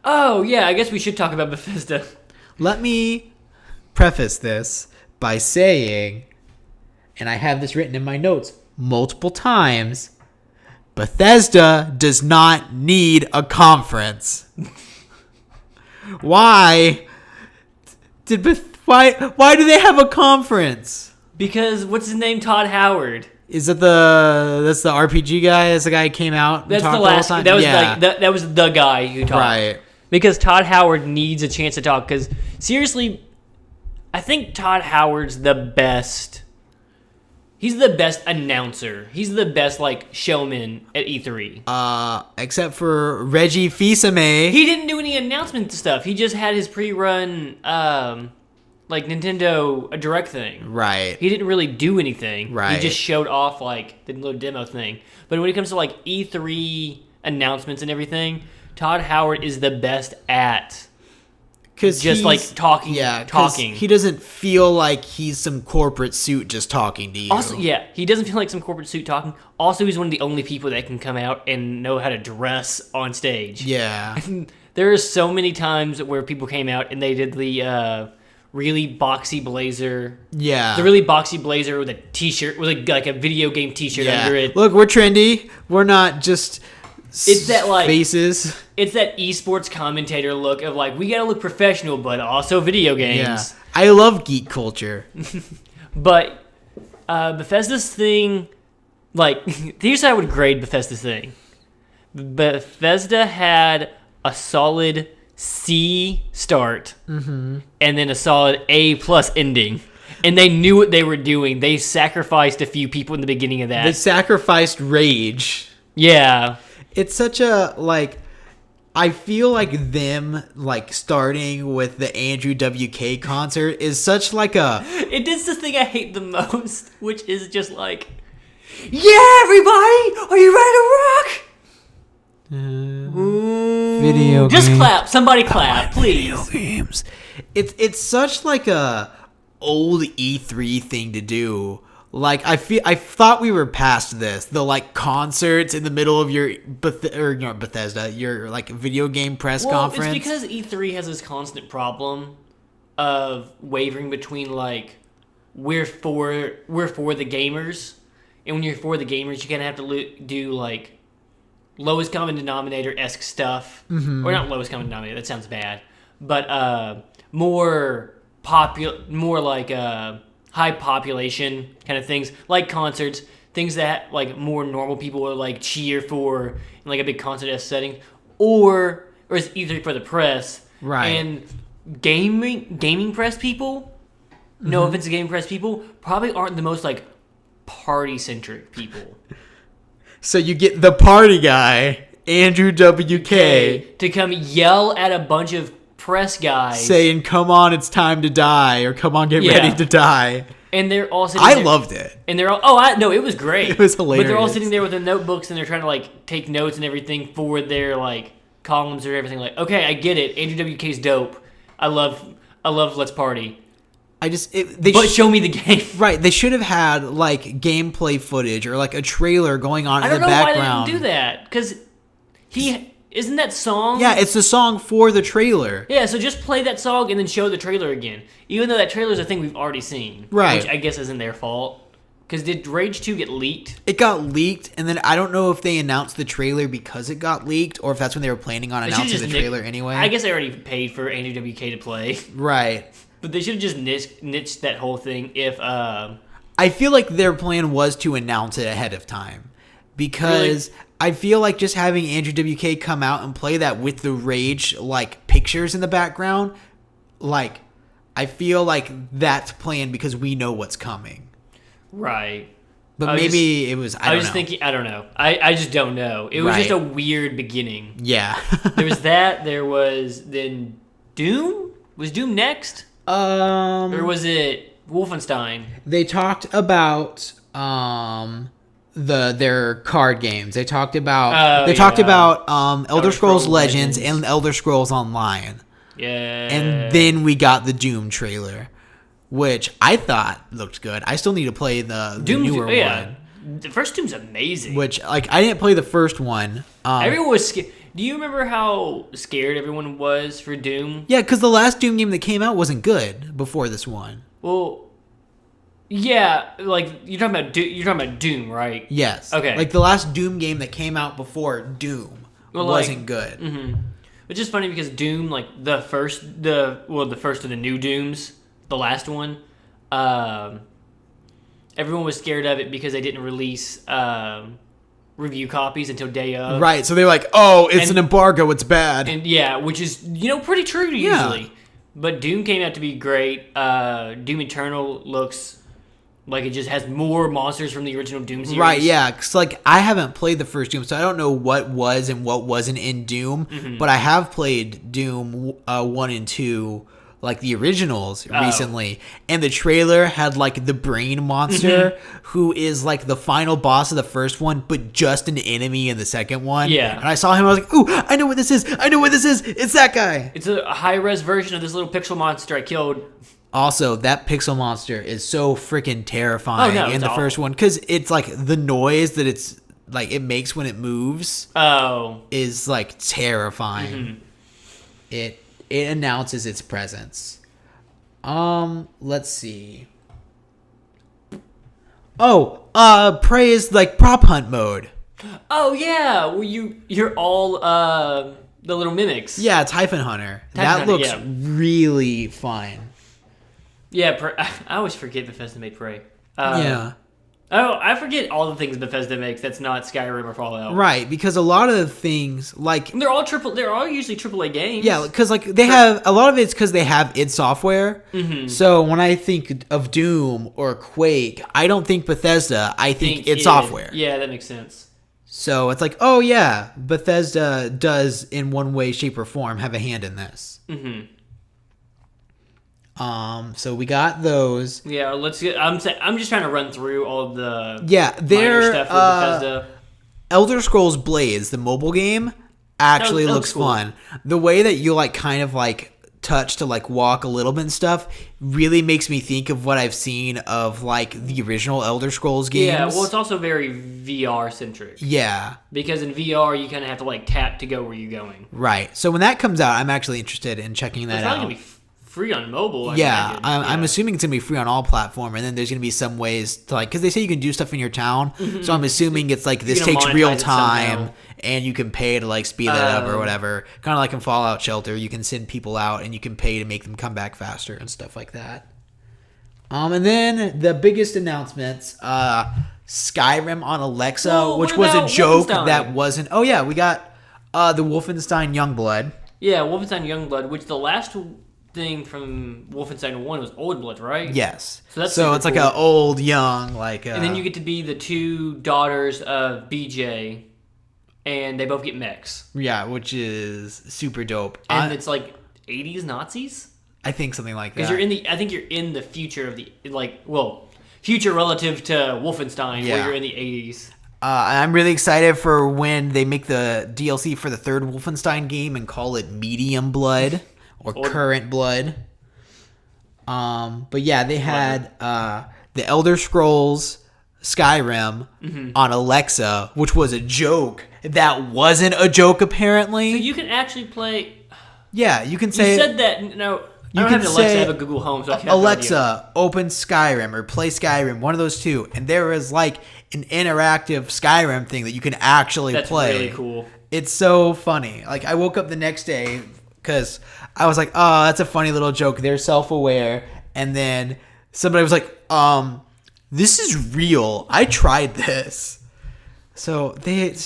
Oh yeah, I guess we should talk about Bethesda. Let me preface this by saying, and I have this written in my notes multiple times, Bethesda does not need a conference. Why do they have a conference? Because what's his name? Todd Howard. Is that that's the RPG guy? That's the guy who came out and that's talked the last the whole time? that was that was the guy who talked. Right. Because Todd Howard needs a chance to talk. Because, seriously, I think Todd Howard's the best. He's the best announcer. He's the best, like, showman at E3. Except for Reggie Fils-Aimé. He didn't do any announcement stuff. He just had his pre-run, like, Nintendo Direct thing. Right. He didn't really do anything. Right. He just showed off, like, the little demo thing. But when it comes to, like, E3 announcements and everything... Todd Howard is the best at just like talking. Yeah, talking. He doesn't feel like he's some corporate suit just talking to you. Also, yeah, he doesn't feel like some corporate suit talking. Also, he's one of the only people that can come out and know how to dress on stage. Yeah. There are so many times where people came out and they did the really boxy blazer. Yeah. The really boxy blazer with a t-shirt, with like a video game t-shirt under it. Look, we're trendy. We're not just... It's that like faces. It's that esports commentator look of like we gotta look professional, but also video games. Yeah. I love geek culture. But Bethesda's thing, like here's how I would grade Bethesda's thing. Bethesda had a solid C start, and then a solid A+ ending. And they knew what they were doing. They sacrificed a few people in the beginning of that. They sacrificed rage. Yeah. It's such a, like, I feel like them, like, starting with the Andrew WK concert is such, like, a... It is the thing I hate the most, which is just like, yeah, everybody, are you ready to rock? Video Just game. clap. Somebody clap, please. Video games. It's such, like, a old E3 thing to do. Like, I thought we were past this. The, like, concerts in the middle of your Bethesda, your, like, video game press conference. It's because E3 has this constant problem of wavering between, like, we're for the gamers, and when you're for the gamers, you kind of have to do, like, lowest common denominator-esque stuff. Mm-hmm. Or not lowest common denominator, that sounds bad. But more like high population kind of things, like concerts, things that like more normal people would like cheer for in like a big concert setting, or it's either for the press, right? And gaming press people, no offense to gaming press people, probably aren't the most like party centric people. So you get the party guy, Andrew WK, to come yell at a bunch of press guys saying, "Come on, it's time to die," or "Come on, get ready to die." And they're all sitting there. I loved it. And they're all, no, it was great. It was hilarious. But they're all sitting there with their notebooks and they're trying to like take notes and everything for their like columns or everything. Like, okay, I get it. Andrew WK's dope. I love Let's Party. Show me the game. Right, they should have had like gameplay footage or like a trailer going on in the background. I don't know why they didn't do that, because isn't that song? Yeah, it's the song for the trailer. Yeah, so just play that song and then show the trailer again. Even though that trailer is a thing we've already seen. Right. Which I guess isn't their fault. Because did Rage 2 get leaked? It got leaked, and then I don't know if they announced the trailer because it got leaked, or if that's when they were planning on announcing the trailer anyway. I guess they already paid for Andrew WK to play. Right. But they should have just niched that whole thing if... I feel like their plan was to announce it ahead of time. Because... Really? I feel like just having Andrew WK come out and play that with the Rage, like, pictures in the background, like, I feel like that's planned because we know what's coming. Right. But maybe it was, I don't know. Thinking, I don't know. I just don't know. It was just a weird beginning. Yeah. There was that. There was then Doom? Was Doom next? Or was it Wolfenstein? They talked about... their card games. They talked about Elder Scrolls Legends and Elder Scrolls Online. Yeah. And then we got the Doom trailer, which I thought looked good. I still need to play the newer one. The first Doom's amazing. Which, like, I didn't play the first one. Everyone was scared. Do you remember how scared everyone was for Doom? Yeah, because the last Doom game that came out wasn't good before this one. Well, yeah, like you're talking about Doom, right? Yes. Okay. Like the last Doom game that came out before Doom wasn't good. Mm-hmm. Which is funny because Doom, like the first of the new Dooms, the last one, everyone was scared of it because they didn't release review copies until day of. Right. So they're like, "Oh, it's an embargo. It's bad." And yeah, which is pretty true usually. Yeah. But Doom came out to be great. Doom Eternal looks like it just has more monsters from the original Doom series. Right, yeah. Because, like, I haven't played the first Doom, so I don't know what was and what wasn't in Doom. Mm-hmm. But I have played Doom 1 and 2, like, the originals recently. And the trailer had, like, the brain monster, who is, like, the final boss of the first one, but just an enemy in the second one. Yeah. And I saw him, I was like, ooh, I know what this is. It's that guy. It's a high-res version of this little pixel monster I killed. Also, that pixel monster is so freaking terrifying in the first one, because it's like the noise that it's like it makes when it moves is like terrifying. Mm-hmm. It announces its presence. Let's see. Prey is like prop hunt mode. Oh yeah, well you're all the little mimics. Yeah, it's Typhon Hunter. That looks really fun. Yeah, I always forget Bethesda made Prey. Yeah. Oh, I forget all the things Bethesda makes that's not Skyrim or Fallout. Right, because a lot of the things like They're all usually AAA games. yeah, because like they have a lot of it's because they have id Software. Mm-hmm. So when I think of Doom or Quake, I don't think Bethesda. I think id Software. Yeah, that makes sense. So it's like, oh yeah, Bethesda does in one way, shape, or form have a hand in this. Mm-hmm. So we got those. Yeah, let's get. I'm just trying to run through all of the their minor stuff with Bethesda. Elder Scrolls Blades, the mobile game, actually looks cool. Fun. The way that you like kind of like touch to like walk a little bit and stuff really makes me think of what I've seen of like the original Elder Scrolls games. Yeah, well, it's also very VR centric. Yeah, because in VR you kind of have to like tap to go where you're going. Right. So when that comes out, I'm actually interested in checking that out. It's probably gonna be free on mobile. I'm assuming it's gonna be free on all platform, and then there's gonna be some ways to like because they say you can do stuff in your town. Mm-hmm. So I'm assuming it's like this takes real time, and you can pay to like speed that up or whatever. Kind of like in Fallout Shelter, you can send people out and you can pay to make them come back faster and stuff like that. And then the biggest announcements, Skyrim on Alexa, which was a joke that wasn't. Oh yeah, we got the Wolfenstein Youngblood. Yeah, Wolfenstein Youngblood, which the last thing from Wolfenstein 1 was Old Blood, right? Yes. So it's cool. Like an old, young, like... and then you get to be the two daughters of BJ, and they both get mechs. Yeah, which is super dope. And it's like 80s Nazis? I think something like that. Because I think you're in the future of the... future relative to Wolfenstein, where you're in the 80s. I'm really excited for when they make the DLC for the third Wolfenstein game and call it Medium Blood. Or Current Blood. But yeah, they had the Elder Scrolls Skyrim on Alexa, which was a joke. That wasn't a joke, apparently. So you can actually play... Yeah, you can say... You said that... No, I don't have an Alexa, I have a Google Home, so I can't Alexa, open Skyrim, or play Skyrim, one of those two. And there is like an interactive Skyrim thing that you can actually play. That's really cool. It's so funny. Like, I woke up the next day... Because I was like, oh, that's a funny little joke. They're self-aware. And then somebody was like, this is real. I tried this. So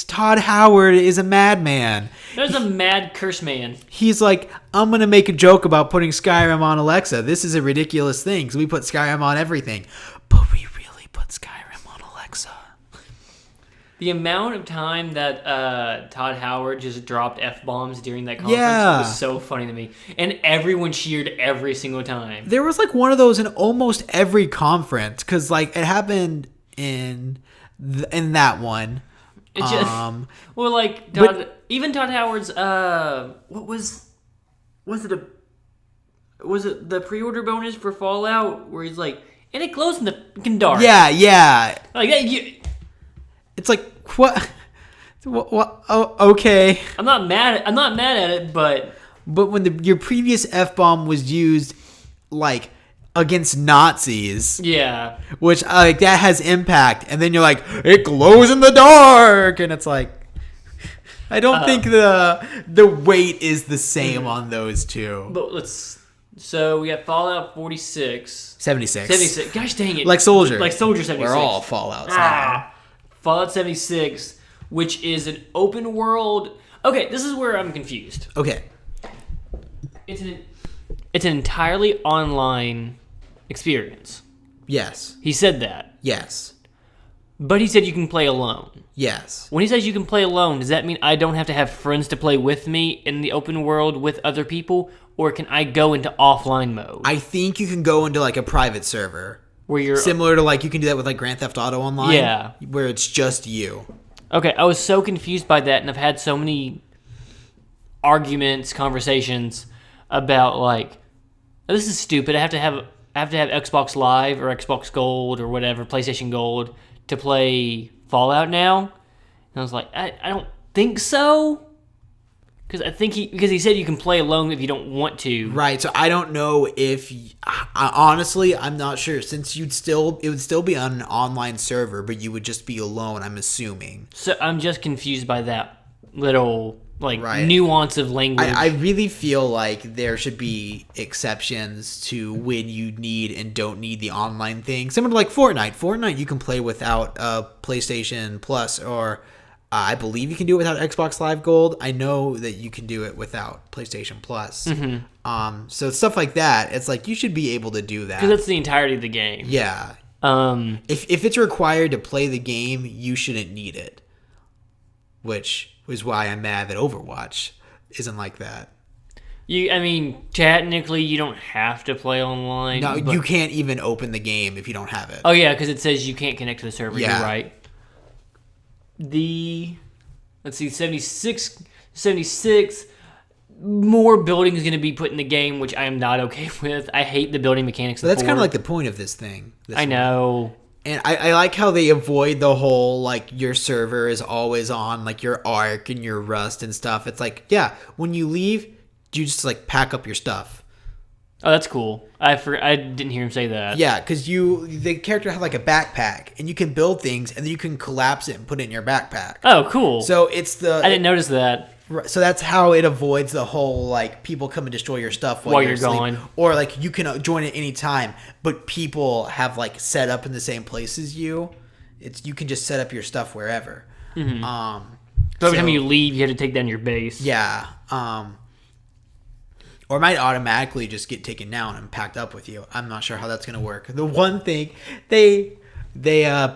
Todd Howard is a madman. There's a mad curse man. He's like, I'm going to make a joke about putting Skyrim on Alexa. This is a ridiculous thing because we put Skyrim on everything. But we really put Skyrim on Alexa. The amount of time that Todd Howard just dropped F-bombs during that conference was so funny to me. And everyone cheered every single time. There was like one of those in almost every conference because like it happened in that one. It just, well, like even Todd Howard's was it the pre-order bonus for Fallout where he's like, and it glows in the fucking dark. Yeah. Like that. It's like what? Oh, okay. I'm not mad at it, but when your previous F-bomb was used like against Nazis, yeah, which like that has impact, and then you're like it glows in the dark, and it's like I don't think the weight is the same on those two. But so we got Fallout 76. 76. Gosh dang it. Like Soldier 76. We're all Fallouts now. Fallout 76, which is an open world... Okay, this is where I'm confused. Okay. It's an entirely online experience. Yes. He said that. Yes. But he said you can play alone. Yes. When he says you can play alone, does that mean I don't have to have friends to play with me in the open world with other people? Or can I go into offline mode? I think you can go into like a private server. Where you're similar to like you can do that with like Grand Theft Auto Online. Yeah. Where it's just you. Okay, I was so confused by that, and I've had so many conversations about like, oh, this is stupid. I have to have Xbox Live or Xbox Gold or whatever, PlayStation Gold to play Fallout now. And I was like, I don't think so. Because he said you can play alone if you don't want to. Right. So I don't know if honestly, I'm not sure since it would still be on an online server, but you would just be alone, I'm assuming. So I'm just confused by that little nuance of language. I really feel like there should be exceptions to when you need and don't need the online thing. Similar to like Fortnite. Fortnite you can play without PlayStation Plus, or I believe you can do it without Xbox Live Gold. I know that you can do it without PlayStation Plus. Mm-hmm. So stuff like that, it's like you should be able to do that. Because that's the entirety of the game. Yeah. If it's required to play the game, you shouldn't need it. Which was why I'm mad that Overwatch isn't like that. Technically, you don't have to play online. No, you can't even open the game if you don't have it. Oh, yeah, because it says you can't connect to the server. Yeah. You're right. Let's see, 76 more buildings going to be put in the game, which I am not okay with. I hate the building mechanics. But that's kind of like the point of this thing. I know. And I like how they avoid the whole, like, your server is always on, like, your Arc and your Rust and stuff. It's like, yeah, when you leave, you just, like, pack up your stuff. Oh, that's cool. I didn't hear him say that. Yeah, because the character has, like, a backpack, and you can build things, and then you can collapse it and put it in your backpack. Oh, cool. So it's I didn't notice that. So that's how it avoids the whole, like, people come and destroy your stuff while you're gone. Or, like, you can join at any time, but people have, like, set up in the same place as you. You can just set up your stuff wherever. Mm-hmm. So every time you leave, you have to take down your base. Yeah. Or it might automatically just get taken down and packed up with you. I'm not sure how that's going to work. The one thing, they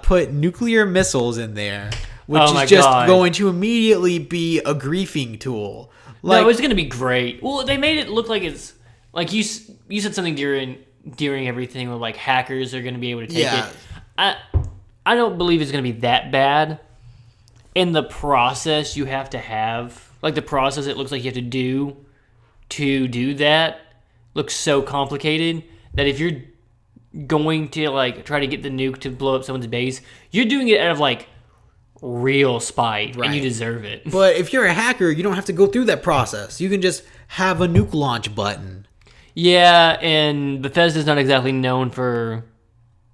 put nuclear missiles in there, which is just going to immediately be a griefing tool. Like, no, it's going to be great. Well, they made it look like it's like you said something during everything where like hackers are going to be able to take it. I don't believe it's going to be that bad. In the process, you have to have like the process. It looks like you have to do that looks so complicated that if you're going to like try to get the nuke to blow up someone's base, you're doing it out of like real spite, right. And you deserve it. But if you're a hacker, you don't have to go through that process. You can just have a nuke launch button. Yeah, and Bethesda's not exactly known for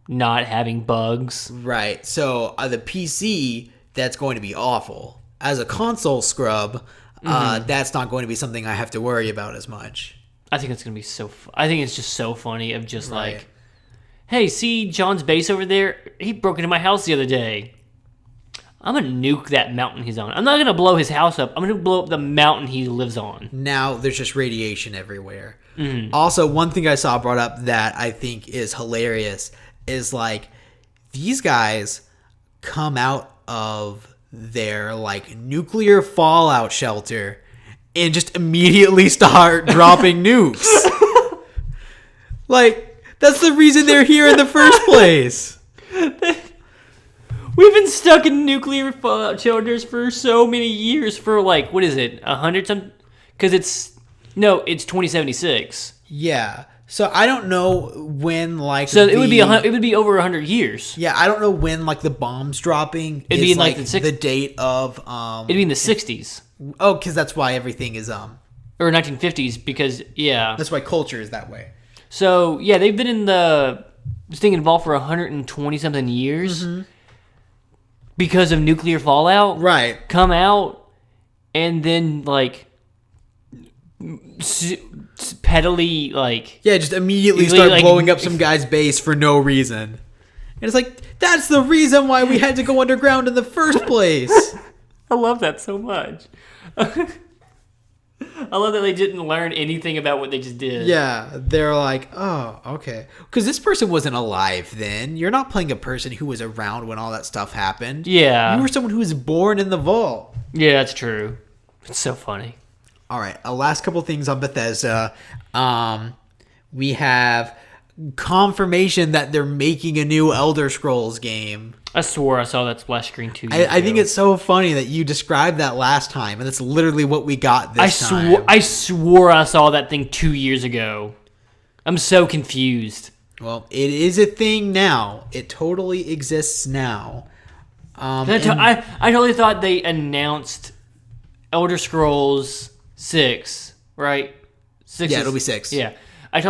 not having bugs. Right. So the PC, that's going to be awful. As a console scrub, that's not going to be something I have to worry about as much. I think it's going to be I think it's just so funny of just right. Like, hey, see John's base over there? He broke into my house the other day. I'm going to nuke that mountain he's on. I'm not going to blow his house up. I'm going to blow up the mountain he lives on. Now there's just radiation everywhere. Mm-hmm. Also, one thing I saw brought up that I think is hilarious is like these guys come out of their like nuclear fallout shelter and just immediately start dropping nukes. Like, that's the reason they're here in the first place. We've been stuck in nuclear fallout shelters for so many years. For like, what is it, 100 some? Because it's 2076. Yeah. So I don't know when like. So it would be over 100 years. Yeah, I don't know when like the bombs dropping. It'd be in like the date of. It'd be in the 60s. Oh, because that's why everything is Or 1950s, because yeah. That's why culture is that way. So yeah, they've been in this thing involved for 120 something years. Mm-hmm. Because of nuclear fallout, right? Come out and then like pettily like just immediately start like, blowing up some guy's base for no reason. And it's like that's the reason why we had to go underground in the first place. I love that so much. I love that they didn't learn anything about what they just did. Yeah, they're like, oh, okay. Because this person wasn't alive then. You're not playing a person who was around when all that stuff happened. Yeah. You were someone who was born in the vault. Yeah, that's true. It's so funny. All right, last couple things on Bethesda. We have confirmation that they're making a new Elder Scrolls game. I swore I saw that splash screen 2 years ago. I think it's so funny that you described that last time, and that's literally what we got this time. I swore I saw that thing 2 years ago. I'm so confused. Well, it is a thing now. It totally exists now. I totally thought they announced Elder Scrolls 6, right? 6 it'll be 6. Yeah. I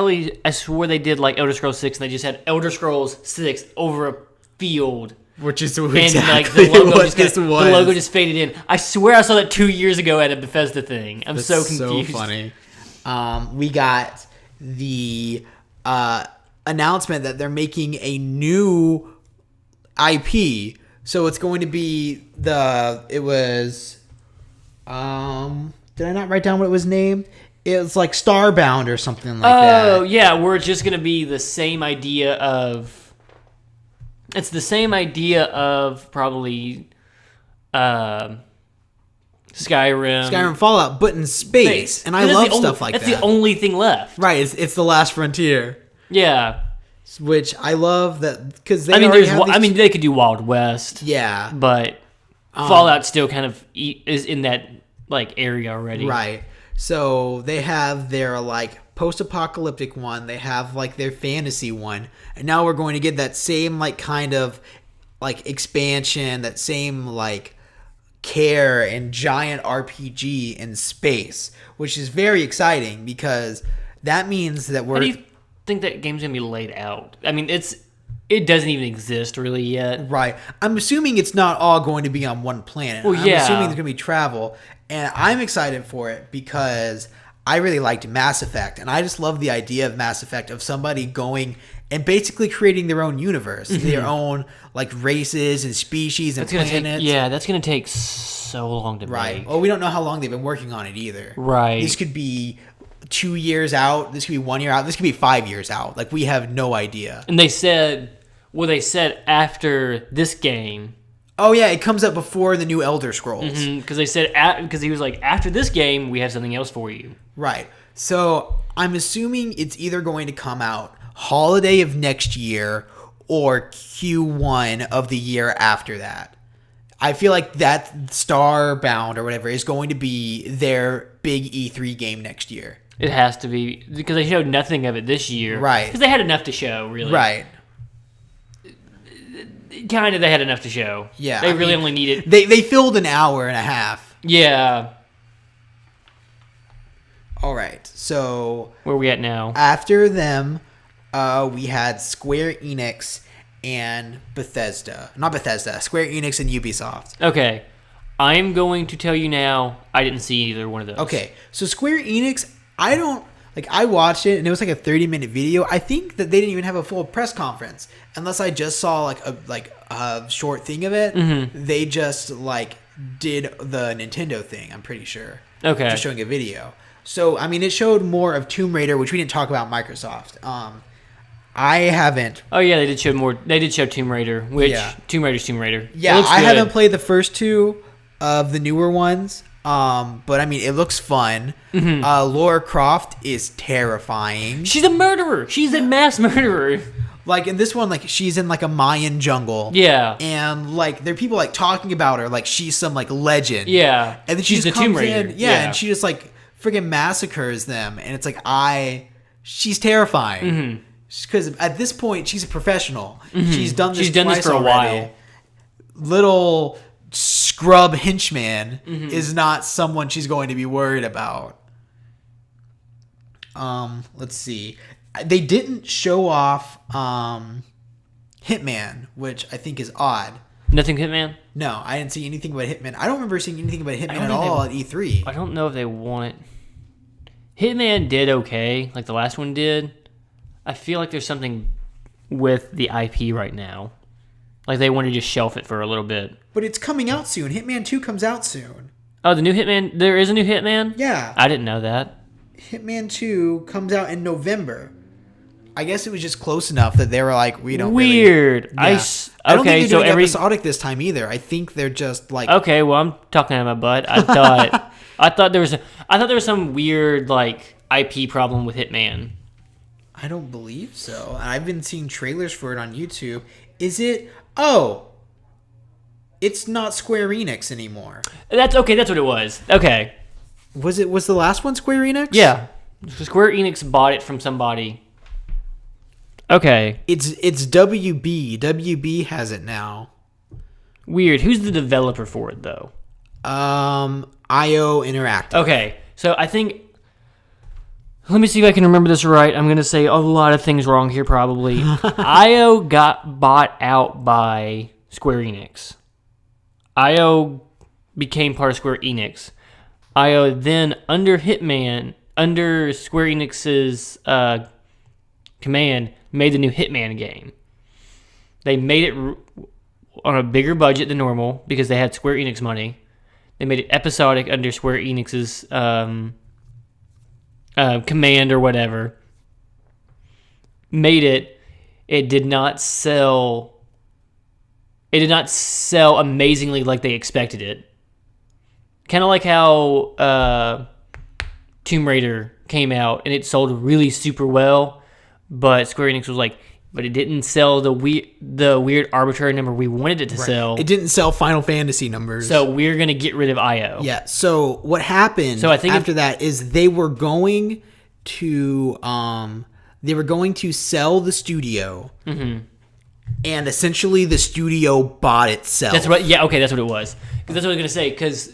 swore they did like Elder Scrolls 6, and they just had Elder Scrolls 6 over a field. Which is and exactly the logo what this was. The logo just faded in. I swear I saw that 2 years ago at a Bethesda thing. I'm That's so confused. so funny. We got the announcement that they're making a new IP. So it's going to be did I not write down what it was named? It was like Starbound or something like that. Oh, yeah, where it's just going to be the same idea of... It's the same idea of probably Skyrim. Skyrim Fallout, but in space. And I love stuff like that. That's the only thing left. Right, it's the last frontier. Yeah. Which I love that because they they could do Wild West. Yeah. But Fallout still kind of is in that like area already. Right. So they have their like post-apocalyptic one, they have like their fantasy one, and now we're going to get that same like kind of like expansion, that same like care and giant RPG in space, which is very exciting because that means that we're... How do you think that game's gonna be laid out? I mean, it doesn't even exist really yet. Right. I'm assuming it's not all going to be on one planet. Well, yeah. I'm assuming there's going to be travel. And I'm excited for it because I really liked Mass Effect. And I just love the idea of Mass Effect, of somebody going and basically creating their own universe, their own like races and species and planets. That's going to take so long to make. Well, we don't know how long they've been working on it either. Right. This could be 2 years out. This could be 1 year out. This could be 5 years out. Like, we have no idea. And they said after this game. Oh, yeah. It comes out before the new Elder Scrolls. Because they said, because he was like, after this game, we have something else for you. Right. So I'm assuming it's either going to come out holiday of next year or Q1 of the year after that. I feel like that Starbound or whatever is going to be their big E3 game next year. It has to be, because they showed nothing of it this year. Right. Because they had enough to show, really. Right. Kind of, they had enough to show. Yeah. They really only needed... They filled an hour and a half. Yeah. All right. So... Where are we at now? After them, we had Square Enix and Bethesda. Not Bethesda. Square Enix and Ubisoft. Okay. I'm going to tell you now, I didn't see either one of those. Okay. So Square Enix, I watched it and it was like a 30-minute video. I think that they didn't even have a full press conference unless I just saw a short thing of it. Mm-hmm. They just did the Nintendo thing, I'm pretty sure. Okay. Just showing a video. So, I mean, it showed more of Tomb Raider, which we didn't talk about Microsoft. I haven't. Oh, yeah, they did show more. They did show Tomb Raider, which Tomb Raider's Tomb Raider. Yeah, I haven't played the first two of the newer ones. But I mean, it looks fun. Mm-hmm. Lara Croft is terrifying. She's a murderer. She's a mass murderer. In this one, she's in a Mayan jungle. Yeah. And there are people talking about her like she's some legend. Yeah. And then she's the Tomb Raider. And she just friggin' massacres them. And it's she's terrifying. Mm-hmm. Because at this point, she's a professional. Mm-hmm. She's done this for a while. Little scrub henchman is not someone she's going to be worried about. Let's see. They didn't show off Hitman, which I think is odd. Nothing Hitman? No, I didn't see anything about Hitman. I don't remember seeing anything about Hitman at all at E3. I don't know if they want... Hitman did okay, like the last one did. I feel like there's something with the IP right now. They want to just shelf it for a little bit. But it's coming out soon. Hitman 2 comes out soon. Oh, the new Hitman? There is a new Hitman? Yeah. I didn't know that. Hitman 2 comes out in November. I guess it was just close enough that they were we don't Weird. Really... Yeah. I don't think they're doing episodic this time either. I think they're just Okay, well, I'm talking out of my butt. I thought there was some weird IP problem with Hitman. I don't believe so. I've been seeing trailers for it on YouTube. Is it... Oh, it's not Square Enix anymore. That's okay. That's what it was. Okay. Was the last one Square Enix? Yeah. Square Enix bought it from somebody. Okay. It's WB. WB has it now. Weird. Who's the developer for it though? IO Interactive. Okay. So I think... Let me see if I can remember this right. I'm going to say a lot of things wrong here probably. IO got bought out by Square Enix. IO became part of Square Enix. IO then, under Square Enix's command, made the new Hitman game. They made it on a bigger budget than normal because they had Square Enix money. They made it episodic under Square Enix's command or whatever. Made it. It did not sell. It did not sell amazingly like they expected it. Kind of like how Tomb Raider came out and it sold really super well, but Square Enix was like, but it didn't sell the weird arbitrary number we wanted it to sell. It didn't sell Final Fantasy numbers. So we're going to get rid of IO. Yeah. So what happened after that is they were going to sell the studio. Mm-hmm. And essentially the studio bought itself. That's what it was. Because that's what I was going to say, because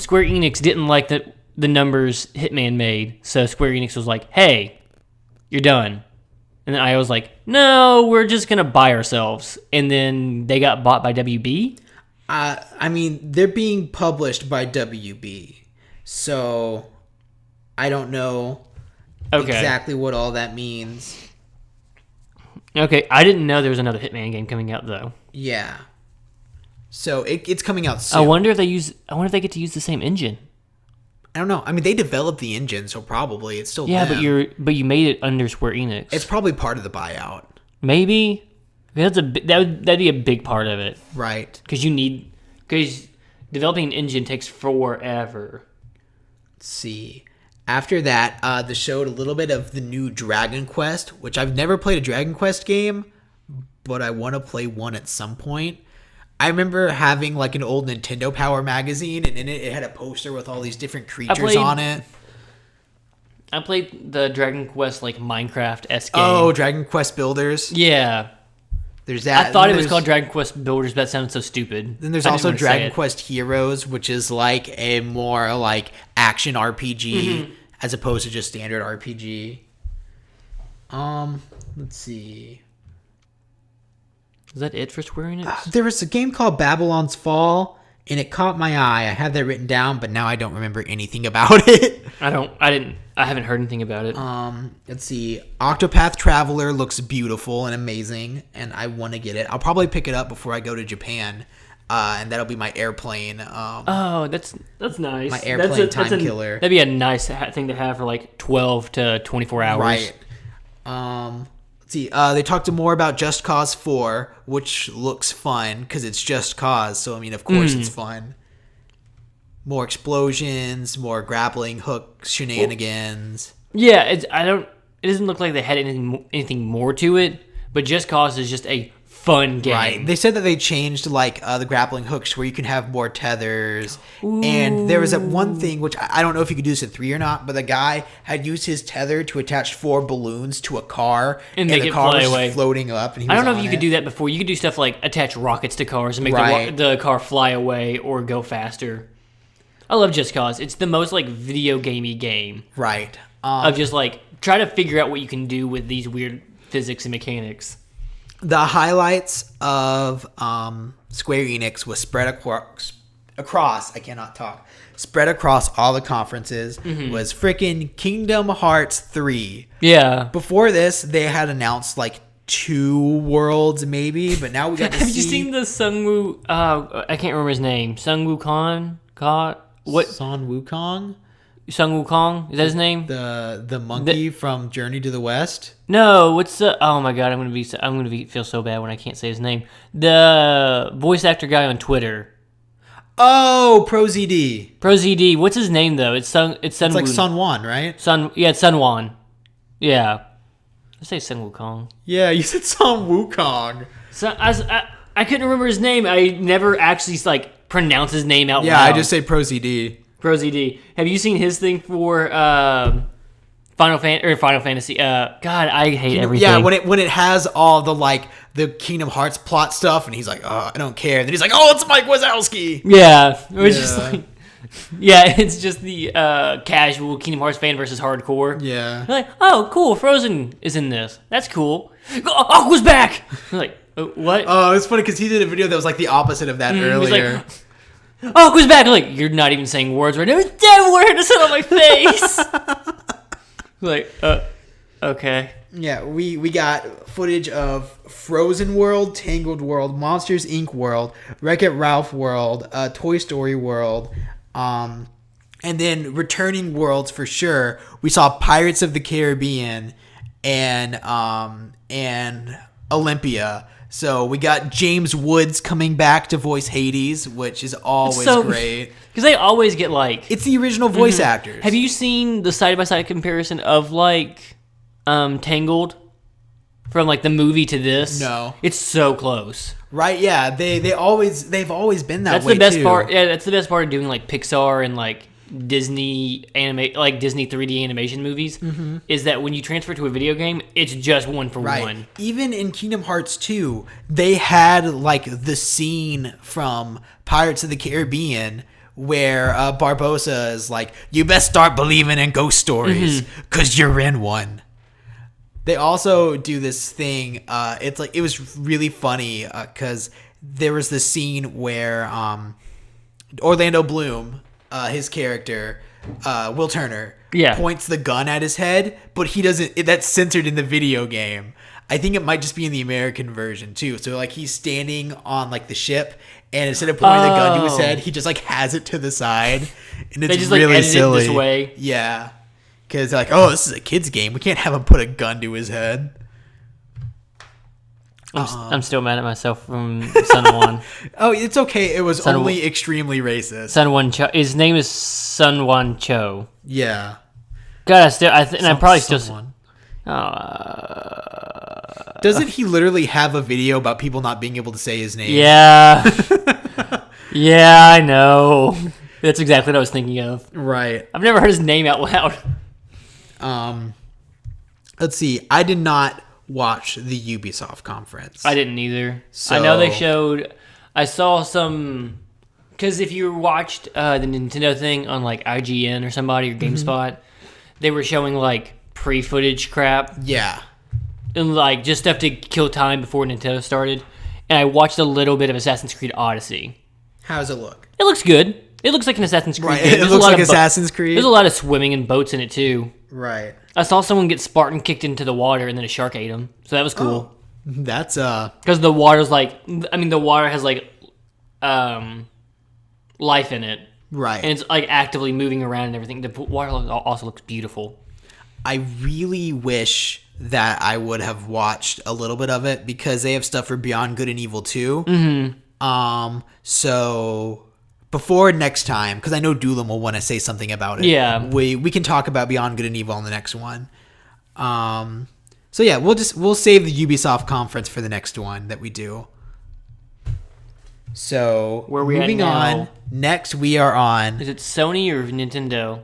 Square Enix didn't like the numbers Hitman made, so Square Enix was like, hey, you're done. And then I was like, no, we're just going to buy ourselves. And then they got bought by WB? I mean, they're being published by WB. So I don't know exactly what all that means. Okay, I didn't know there was another Hitman game coming out, though. Yeah. So it's coming out soon. I wonder if they get to use the same engine. I don't know. I mean, they developed the engine, so probably it's still them. But you made it under Square Enix. It's probably part of the buyout. Maybe that'd be a big part of it, right? Because developing an engine takes forever. Let's see. After that, they showed a little bit of the new Dragon Quest, which I've never played a Dragon Quest game, but I want to play one at some point. I remember having like an old Nintendo Power magazine, and in it had a poster with all these different creatures on it. I played the Dragon Quest like Minecraft-esque game. Oh, Dragon Quest Builders? Yeah. There's that. I thought it was called Dragon Quest Builders, but that sounded so stupid. Then there's also Dragon Quest Heroes, which is like a more like action RPG as opposed to just standard RPG. Let's see. Is that it for Square Enix? There was a game called Babylon's Fall, and it caught my eye. I had that written down, but now I don't remember anything about it. I haven't heard anything about it. Let's see. Octopath Traveler looks beautiful and amazing, and I want to get it. I'll probably pick it up before I go to Japan, and that'll be my airplane. That's nice. My airplane time killer. That'd be a nice thing to have for like 12 to 24 hours. Right. Let's see. They talked more about Just Cause 4, which looks fun because it's Just Cause. So I mean, of course, it's fun. More explosions, more grappling hook shenanigans. Yeah, it doesn't look like they had anything more to it, but Just Cause is just a fun game. Right. They said that they changed like the grappling hooks where you can have more tethers. Ooh. And there was that one thing, which I don't know if you could do this at 3 or not, but the guy had used his tether to attach 4 balloons to a car, and make the it car fly was away. Floating up. And I don't know if you could do that before. You could do stuff like attach rockets to cars and make the car fly away or go faster. I love Just Cause. It's the most like video gamey game. Right. Of just like try to figure out what you can do with these weird physics and mechanics. The highlights of Square Enix was spread across. I cannot talk. Spread across all the conferences was freaking Kingdom Hearts 3. Yeah. Before this, they had announced like 2 worlds maybe, but now we got to see. Have you seen the Sungwoo? I can't remember his name. Sungwoo Kong. What? Son Wukong? Sun Wukong? Is that his name? The monkey from Journey to the West? No, what's the? Oh my god, I'm gonna feel so bad when I can't say his name. The voice actor guy on Twitter. Oh, ProZD. ProZD. What's his name though? It's Sun. It's like Sun Wan, right? It's Sun Wan. Yeah. I say Sun Wukong. Yeah, you said Sun Wukong. So I couldn't remember his name. I never actually like pronounce his name out loud. Yeah, I just say ProZD. ProZD. Have you seen his thing for Final Fantasy? God, I hate everything. Yeah, when it has all the like the Kingdom Hearts plot stuff, and he's like, "Oh, I don't care." And then he's like, "Oh, it's Mike Wazowski." Yeah, it was just like, yeah, it's just the casual Kingdom Hearts fan versus hardcore. Yeah, they're like, "Oh, cool, Frozen is in this. That's cool. Aqua's back." They're like, What? Oh, it's funny because he did a video that was like the opposite of that earlier. Like, oh, who's back? Like, you're not even saying words right now. It's dead word to sit on my face. Like, okay. Yeah, we got footage of Frozen World, Tangled World, Monsters Inc. World, Wreck-It Ralph World, Toy Story World, and then returning worlds for sure. We saw Pirates of the Caribbean and Olympia. So we got James Woods coming back to voice Hades, which is always great. Because they always get like... It's the original voice actors. Have you seen the side-by-side comparison of like Tangled from like the movie to this? No. It's so close. Right, yeah. They've always been that That's way the best too. part. Yeah, that's the best part of doing like Pixar and like Disney Disney 3D animation movies is that when you transfer to a video game, it's just one for one. Even in Kingdom Hearts 2, they had like the scene from Pirates of the Caribbean where Barbossa is like, "You best start believing in ghost stories because you're in one." They also do this thing. It's like it was really funny because there was this scene where Orlando Bloom, his character, Will Turner, points the gun at his head, but he doesn't. That's censored in the video game. I think it might just be in the American version too. So like he's standing on like the ship, and instead of pointing the gun to his head, he just like has it to the side, and it's just, really like, silly. it this way. Yeah, because they're like, oh, this is a kid's game. We can't have him put a gun to his head. I'm still mad at myself from Sun Wan. Oh, it's okay. It was only extremely racist. Sun Wan Cho. His name is Sun Wan Cho. Yeah. God, I'm probably still. Doesn't he literally have a video about people not being able to say his name? Yeah. Yeah, I know. That's exactly what I was thinking of. Right. I've never heard his name out loud. Let's see. I did not watch the Ubisoft conference. I didn't either. So, I know they showed... I saw some... Because if you watched the Nintendo thing on like IGN or somebody or GameSpot, they were showing like pre-footage crap. Yeah. And like just stuff to kill time before Nintendo started. And I watched a little bit of Assassin's Creed Odyssey. How does it look? It looks good. It looks like an Assassin's Creed game. It looks like Assassin's Creed. There's a lot of swimming and boats in it too. Right. I saw someone get Spartan kicked into the water and then a shark ate him. So that was cool. Oh, that's because the water's like, I mean, the water has like life in it. Right. And it's like actively moving around and everything. The water also looks beautiful. I really wish that I would have watched a little bit of it because they have stuff for Beyond Good and Evil 2. So before next time, because I know Doolin will want to say something about it. Yeah. We can talk about Beyond Good and Evil on the next one. So yeah, we'll save the Ubisoft conference for the next one that we do. So where we moving on. Next we are on. Is it Sony or Nintendo?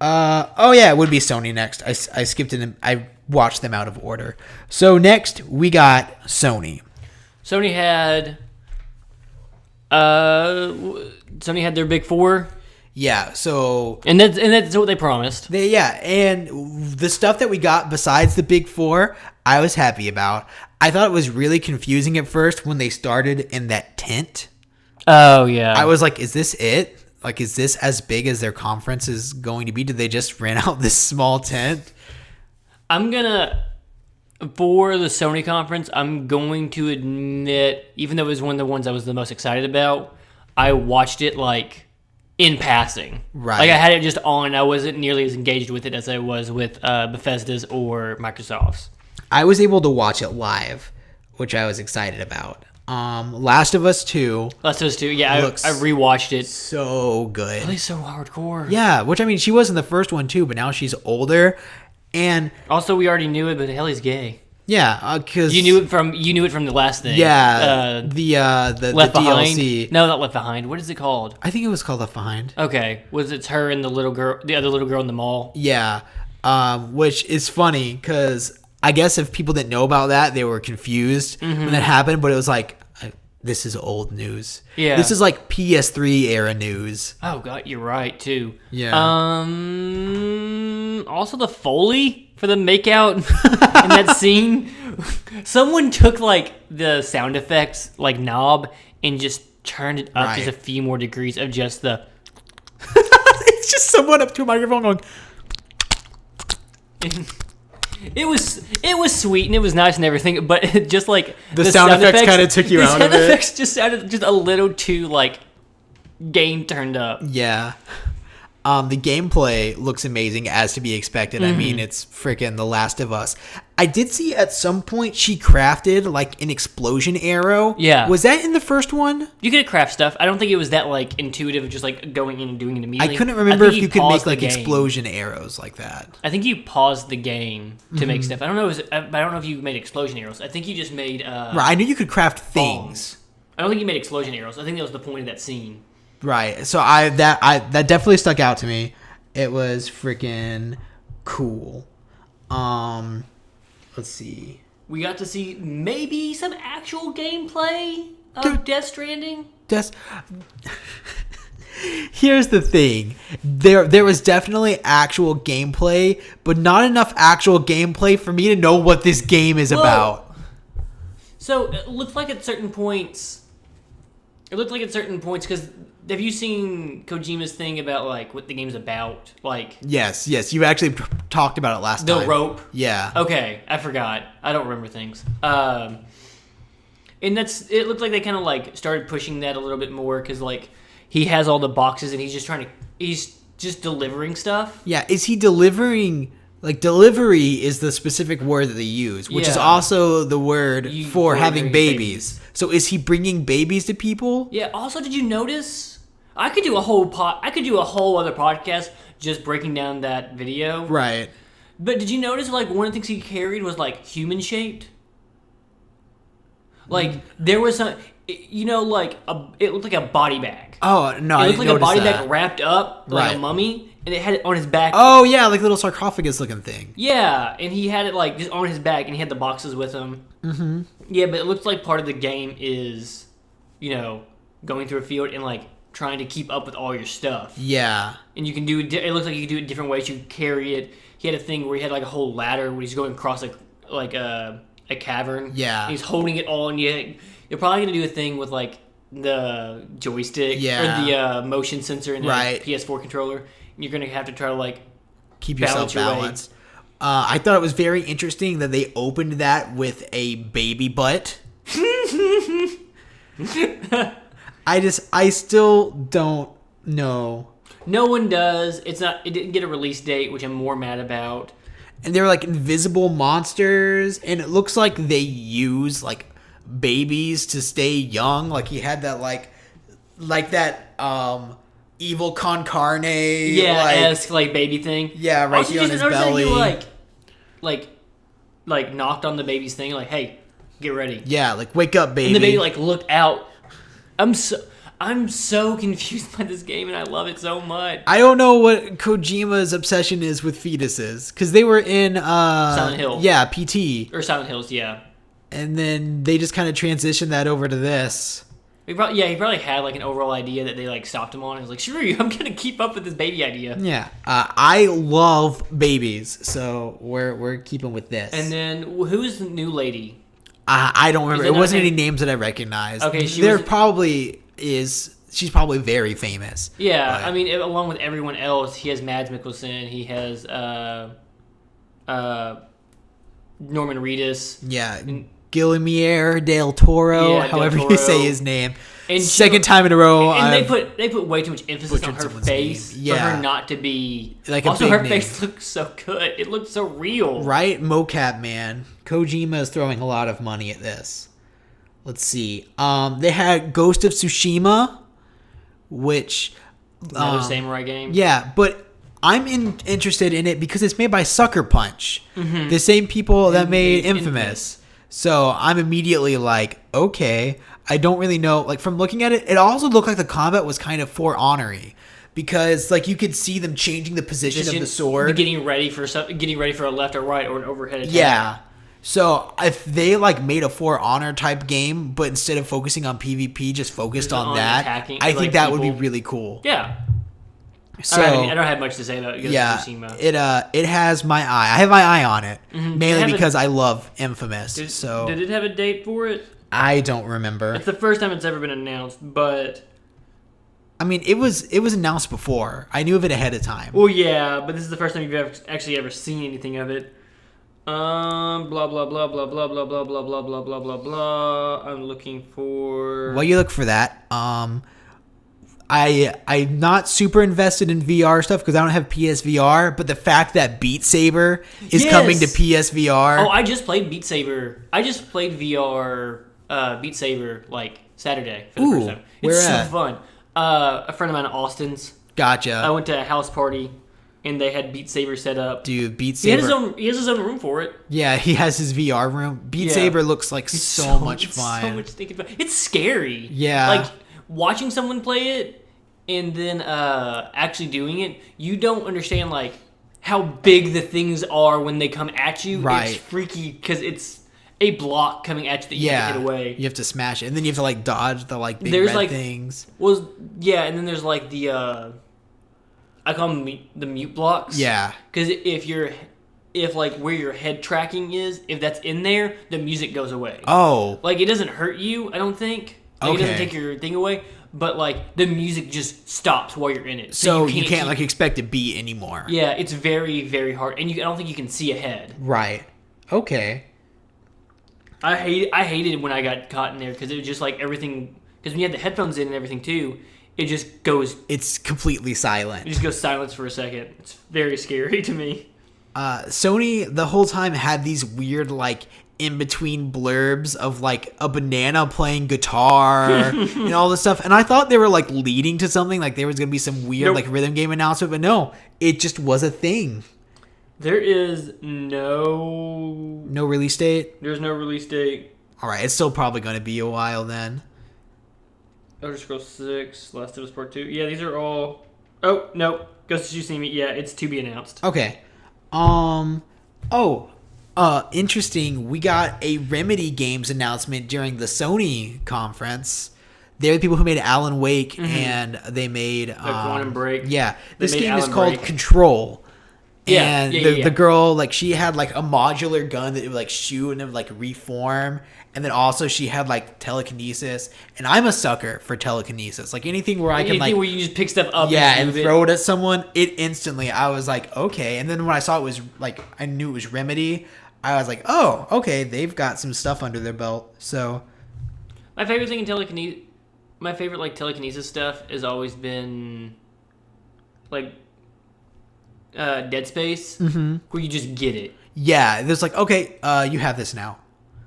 Oh yeah, it would be Sony next. I skipped it. I watched them out of order. So next we got Sony. Sony had their big four. Yeah, so and that's what they promised. And the stuff that we got besides the big four, I was happy about. I thought it was really confusing at first when they started in that tent. Oh yeah. I was like, is this it? Like, is this as big as their conference is going to be? Did they just rent out this small tent? For the Sony conference, I'm going to admit, even though it was one of the ones I was the most excited about, I watched it like in passing. Right. Like I had it just on. I wasn't nearly as engaged with it as I was with Bethesda's or Microsoft's. I was able to watch it live, which I was excited about. Last of Us 2. Yeah, I rewatched it. So good. Really so hardcore. Yeah, which I mean, she was in the first one too, but now she's older. And also, we already knew it, but Ellie's gay. Yeah, because you knew it from the last thing. Yeah, the Left Behind. DLC. No, not Left Behind. What is it called? I think it was called Left Behind. Okay, it's her and the other little girl in the mall. Yeah, which is funny because I guess if people didn't know about that, they were confused when that happened. But it was like, this is old news. Yeah, this is like PS3 era news. Oh god, you're right too. Yeah. Also the Foley for the makeout in that scene. Someone took like the sound effects like knob and just turned it up just a few more degrees of just the. It's just someone up to a microphone going. It was sweet and it was nice and everything, but just like the sound effects kind of took you out of it. The sound effects just sounded just a little too like game turned up. Yeah. The gameplay looks amazing as to be expected. I mean, it's freaking The Last of Us. I did see at some point she crafted like an explosion arrow. Yeah. Was that in the first one? You could craft stuff. I don't think it was that like intuitive, just like going in and doing it immediately. I couldn't remember if you could make like explosion arrows like that. I think you paused the game to make stuff. I don't know. I don't know if you made explosion arrows. I think you just made. Right. I knew you could craft things. I don't think you made explosion arrows. I think that was the point of that scene. Right. So that definitely stuck out to me. It was freaking cool. Let's see. We got to see maybe some actual gameplay of Death Stranding. Here's the thing. There was definitely actual gameplay, but not enough actual gameplay for me to know what this game is about. So it looked like at certain points because have you seen Kojima's thing about like what the game's about? Like yes, you actually talked about it last time. The rope. Yeah. Okay, I forgot. I don't remember things. And it looked like they kind of like started pushing that a little bit more because like he has all the boxes and he's just delivering stuff. Yeah, is he delivering? Like, delivery is the specific word that they use, which is also the word for having babies. So is he bringing babies to people? Yeah. Also, did you notice? I could do a whole other podcast just breaking down that video. Right. But did you notice like one of the things he carried was like human shaped? Like there was some, it looked like a body bag. Oh no, it looked like a body bag wrapped up like a mummy. And it had it on his back. Oh, yeah, like a little sarcophagus looking thing. Yeah, and he had it like just on his back, and he had the boxes with him. Mm-hmm. Yeah, but it looks like part of the game is, going through a field and like trying to keep up with all your stuff. Yeah. And you can do it. It looks like you can do it different ways. You carry it. He had a thing where he had like a whole ladder where he's going across a cavern. Yeah. And he's holding it all, and you're probably gonna do a thing with like the joystick or the motion sensor in the PS4 controller. You're going to have to try to, like, keep yourself balanced. I thought it was very interesting that they opened that with a baby butt. I still don't know. No one does. It didn't get a release date, which I'm more mad about. And they were, like, invisible monsters, and it looks like they use, like, babies to stay young. Like, he had that, like that, evil con carne, like baby thing. Yeah, right here on his belly. He like knocked on the baby's thing, like, hey, get ready. Yeah, like wake up, baby. And the baby like looked out. I'm so confused by this game, and I love it so much. I don't know what Kojima's obsession is with fetuses, because they were in Silent Hill. Yeah, PT or Silent Hills, yeah. And then they just kind of transitioned that over to this. He probably had like an overall idea that they like stopped him on. He was like, "Screw you! I'm gonna keep up with this baby idea." Yeah, I love babies, so we're keeping with this. And then who's the new lady? I don't remember. It wasn't any names that I recognized. Okay, she's probably very famous. Yeah, but I mean, along with everyone else, he has Mads Mikkelsen. He has Norman Reedus. Yeah. Guillermo del Toro, however you say his name. And second time in a row. And they put way too much emphasis on her face for her not to be like also a big her name. face looks so good. It looks so real. Right? Mocap man. Kojima is throwing a lot of money at this. Let's see. They had Ghost of Tsushima, which another samurai game. Yeah, but I'm interested in it because it's made by Sucker Punch, the same people that made Infamous. So I'm immediately like, okay, I don't really know. Like from looking at it, it also looked like the combat was kind of For Honor-y because like you could see them changing the position of the sword, getting ready for a left or right or an overhead attack. Yeah. So if they like made a For Honor type game, but instead of focusing on PvP, just focused on that, I think that would be really cool. Yeah. So I don't have much to say about Ghost of Tsushima. It has my eye. I have my eye on it mainly because I love Infamous. Did it have a date for it? I don't remember. It's the first time it's ever been announced, but I mean, it was announced before. I knew of it ahead of time. Well, yeah, but this is the first time you've ever seen anything of it. Blah blah blah blah blah blah blah blah blah blah blah blah blah blah. I'm looking for. While you look for that, I'm not super invested in VR stuff because I don't have PSVR. But the fact that Beat Saber is coming to PSVR. Oh, I just played Beat Saber. I just played VR Beat Saber like Saturday for the first time. It's so fun. A friend of mine, Austin's. Gotcha. I went to a house party, and they had Beat Saber set up. Dude, Beat Saber. He has his own room for it. Yeah, he has his VR room. Beat Saber looks like so much fun. So much thinking about. It's scary. Yeah. Like watching someone play it and then actually doing it, you don't understand like how big the things are when they come at you. Right. It's freaky because it's a block coming at you that you have to get away. You have to smash it, and then you have to like dodge the like big red things. Well, yeah, and then there's like the I call them the mute blocks. Yeah, because if like where your head tracking is, if that's in there, the music goes away. Oh, like it doesn't hurt you, I don't think. Like, it doesn't take your thing away, but like the music just stops while you're in it. So you can't like expect a beat anymore. Yeah, it's very very hard, and I don't think you can see ahead. Right. Okay. I hated when I got caught in there because it was just like everything. Because when you had the headphones in and everything too, it just goes. It's completely silent. It just goes silence for a second. It's very scary to me. Sony the whole time had these weird like in between blurbs of like a banana playing guitar and all this stuff, and I thought they were like leading to something, like there was gonna be some weird like rhythm game announcement, but no, it just was a thing. There is no release date. There's no release date. All right, it's still probably going to be a while then. Elder Scrolls 6, Last of Us Part 2. Yeah, these are all. Oh no, Ghost of Tsushima. Yeah, it's to be announced. Okay. Interesting. We got a Remedy Games announcement during the Sony conference. They're the people who made Alan Wake, and they made the Quantum Break. Yeah, this game Alan is called Break. Control. And the girl, like, she had, like, a modular gun that it would, like, shoot and it would, like, reform. And then also she had, like, telekinesis. And I'm a sucker for telekinesis. Like, anything where I can, like... where you just pick stuff up and throw it at someone, I was like, okay. And then when I saw it was, like, I knew it was Remedy, I was like, oh, okay, they've got some stuff under their belt. So... My favorite thing in telekinesis... My favorite, like, telekinesis stuff has always been, like... Dead Space, where you just get it. Yeah, there's like, okay, you have this now.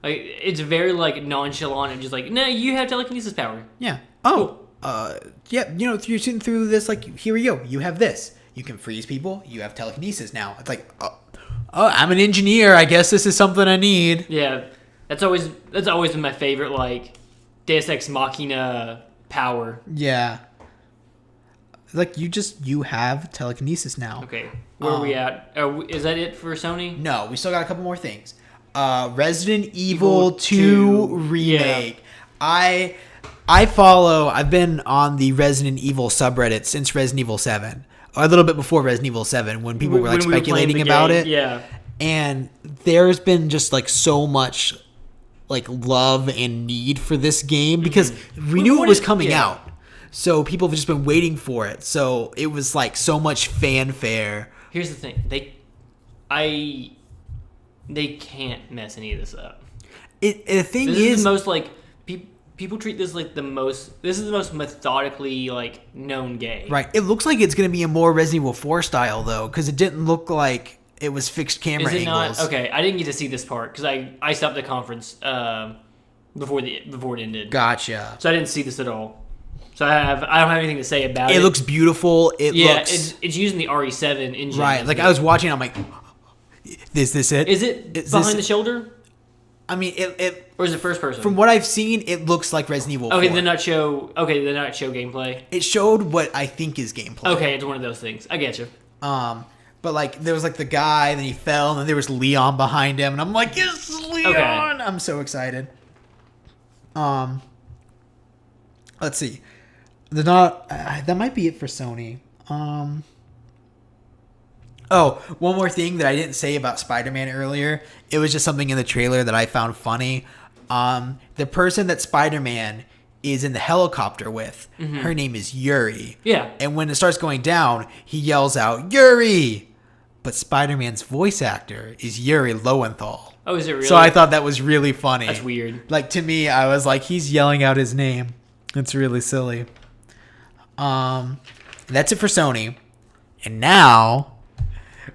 Like it's very like nonchalant and just like, no, you have telekinesis power. Yeah. Oh, cool. Yeah. You know, you're sitting through this. Like, here we go. You have this. You can freeze people. You have telekinesis now. It's like, oh, I'm an engineer. I guess this is something I need. Yeah, that's always been my favorite. Like, Deus Ex Machina power. Yeah. Like, you have telekinesis now. Okay, where are we at? Is that it for Sony? No, we still got a couple more things. Resident Evil 2 remake. Yeah. I've been on the Resident Evil subreddit since Resident Evil 7. Or a little bit before Resident Evil 7 when people were like speculating about it. Yeah. And there's been just like so much like love and need for this game because we knew it was coming out. So people have just been waiting for it. So it was like so much fanfare. Here's the thing. They can't mess any of this up. The thing this is the most like people treat this like this is the most methodically like known game. Right. It looks like it's going to be a more Resident Evil 4 style though, because it didn't look like it was fixed camera angles. Not? Okay, I didn't get to see this part because I stopped the conference before it ended. Gotcha. So I didn't see this at all. So I don't have anything to say about it. It looks beautiful. It's using the RE7 engine. Right. Like I was watching, I'm like, is this it? Is it behind the shoulder? I mean, it or is it first person? From what I've seen, it looks like Resident Evil 4. Okay, they did not show gameplay. It showed what I think is gameplay. Okay, it's one of those things. I get you. But like there was like the guy, and then he fell, and then there was Leon behind him, and I'm like, yes, Leon! Okay. I'm so excited. Let's see. That might be it for Sony. Oh, one more thing that I didn't say about Spider-Man earlier. It was just something in the trailer that I found funny. The person that Spider-Man is in the helicopter with, her name is Yuri. Yeah. And when it starts going down, he yells out, Yuri! But Spider-Man's voice actor is Yuri Lowenthal. Oh, is it really? So I thought that was really funny. That's weird. Like, to me, I was like, he's yelling out his name. It's really silly. That's it for Sony. And now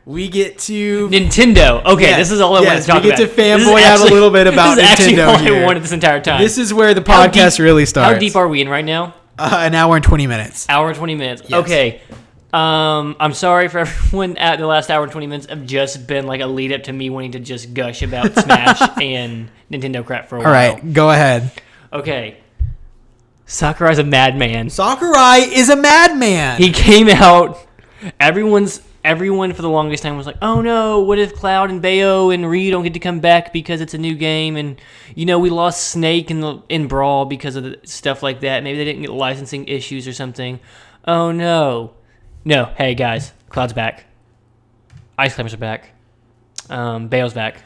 we get to Nintendo. Okay, this is all I want to talk about. We get to fanboy out a little bit about Nintendo. This is actually all here. I wanted this entire time. This is where the podcast really starts. How deep are we in right now? An hour and 20 minutes. Hour and 20 minutes. Yes. Okay. I'm sorry for everyone at the last hour and 20 minutes have just been like a lead up to me wanting to just gush about Smash and Nintendo crap for a while. All right, go ahead. Okay. Sakurai's a madman. Sakurai is a madman. He came out. Everyone for the longest time was like, "Oh no, what if Cloud and Bayo and Ryu don't get to come back because it's a new game?" And we lost Snake in Brawl because of the stuff like that. Maybe they didn't get licensing issues or something. Oh no. No, hey guys, Cloud's back. Ice Climbers are back. Bayo's back.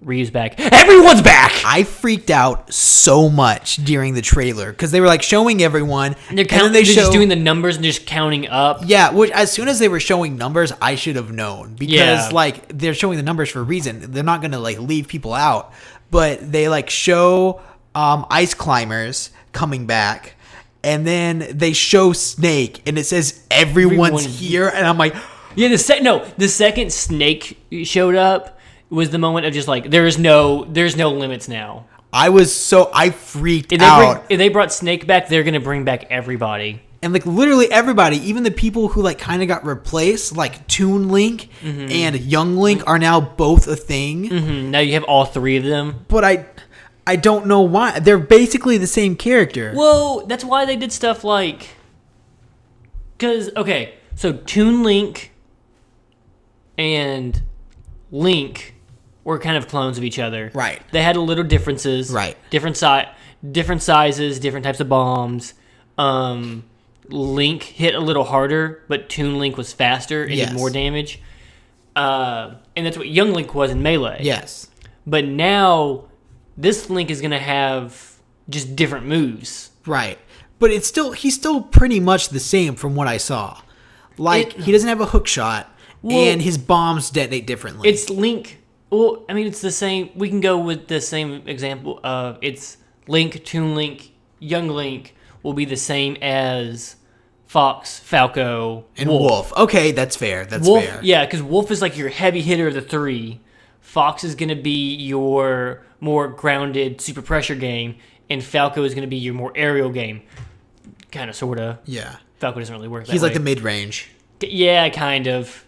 Ryu's back. Everyone's back! I freaked out so much during the trailer because they were like showing everyone. And they're just doing the numbers and just counting up. Yeah, which as soon as they were showing numbers, I should have known because like they're showing the numbers for a reason. They're not gonna like leave people out, but they like show Ice Climbers coming back. And then they show Snake, and it says everyone's here, and I'm like, yeah. The second Snake showed up was the moment of just like there's no limits now. I freaked out. If they brought Snake back, they're gonna bring back everybody, and like literally everybody, even the people who like kind of got replaced, like Toon Link and Young Link, are now both a thing. Mm-hmm. Now you have all three of them, but I don't know why. They're basically the same character. Well, that's why they did stuff like... Because, okay, so Toon Link and Link were kind of clones of each other. Right. They had little differences. Right. Different sizes, different types of bombs. Link hit a little harder, but Toon Link was faster and did more damage. And that's what Young Link was in Melee. Yes. But now... This Link is going to have just different moves. Right. But he's still pretty much the same from what I saw. Like, he doesn't have a hook shot, and his bombs detonate differently. It's Link. Well, I mean, it's the same. We can go with the same example of it's Link, Toon Link, Young Link will be the same as Fox, Falco, and Wolf. Okay, that's fair. Wolf, fair. Yeah, because Wolf is like your heavy hitter of the three. Fox is going to be your more grounded super pressure game, and Falco is going to be your more aerial game. Kind of, sort of. Yeah. Falco doesn't really work that way. He's like the mid-range. Yeah, kind of.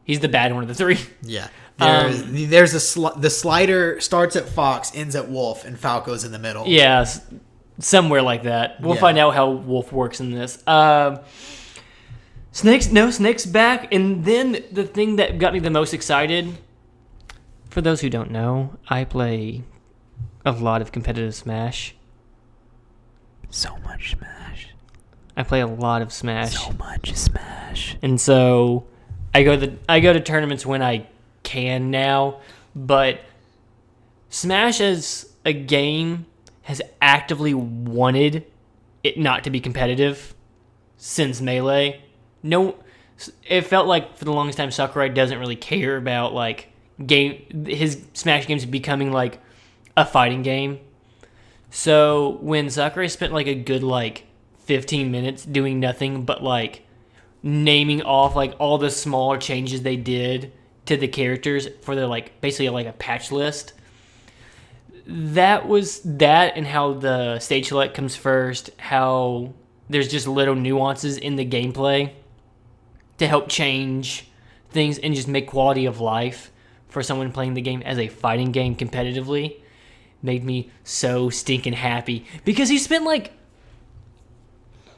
He's the bad one of the three. Yeah. There's the slider starts at Fox, ends at Wolf, and Falco's in the middle. Yeah, somewhere like that. We'll find out how Wolf works in this. Snake's back, and then the thing that got me the most excited... For those who don't know, I play a lot of competitive Smash. So much Smash. I play a lot of Smash. So much Smash. And so I go to tournaments when I can now, but Smash as a game has actively wanted it not to be competitive since Melee. No, it felt like for the longest time Sakurai doesn't really care about like his Smash games becoming like a fighting game. So when Sakurai spent like a good like 15 minutes doing nothing but like naming off like all the smaller changes they did to the characters for their like basically like a patch list, that was that, and how the stage select comes first, how there's just little nuances in the gameplay to help change things and just make quality of life for someone playing the game as a fighting game competitively, made me so stinking happy. Because he spent like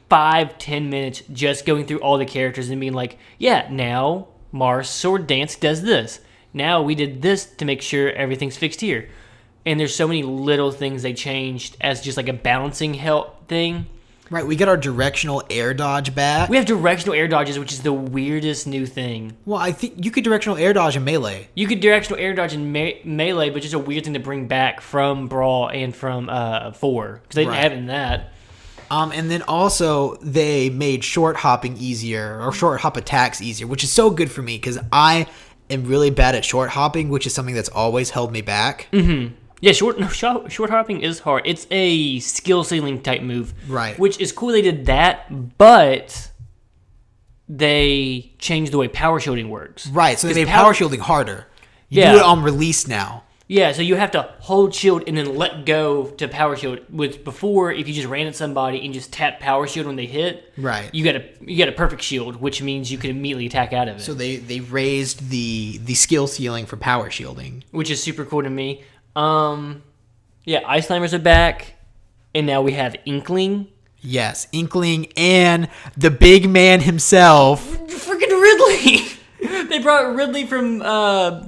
5-10 minutes just going through all the characters and being like, yeah, now Mars Sword Dance does this. Now we did this to make sure everything's fixed here. And there's so many little things they changed as just like a balancing help thing Right, we get our directional air dodge back. We have directional air dodges, which is the weirdest new thing. Well, I think you could directional air dodge in Melee. You could directional air dodge in Melee, but just a weird thing to bring back from Brawl and from 4, because they didn't have it in that. And then also they made short hopping easier, or short hop attacks easier, which is so good for me because I am really bad at short hopping, which is something that's always held me back. Mm-hmm. Yeah, short hopping is hard. It's a skill ceiling type move. Right. Which is cool they did that, but they changed the way power shielding works. Right, so they made power shielding harder. You do it on release now. Yeah, so you have to hold shield and then let go to power shield. Which before, if you just ran at somebody and just tap power shield when they hit, right, you get a perfect shield, which means you can immediately attack out of it. So they raised the skill ceiling for power shielding, which is super cool to me. Yeah, Ice Climbers are back, and now we have Inkling. Yes, Inkling and the big man himself, freaking Ridley. They brought Ridley from from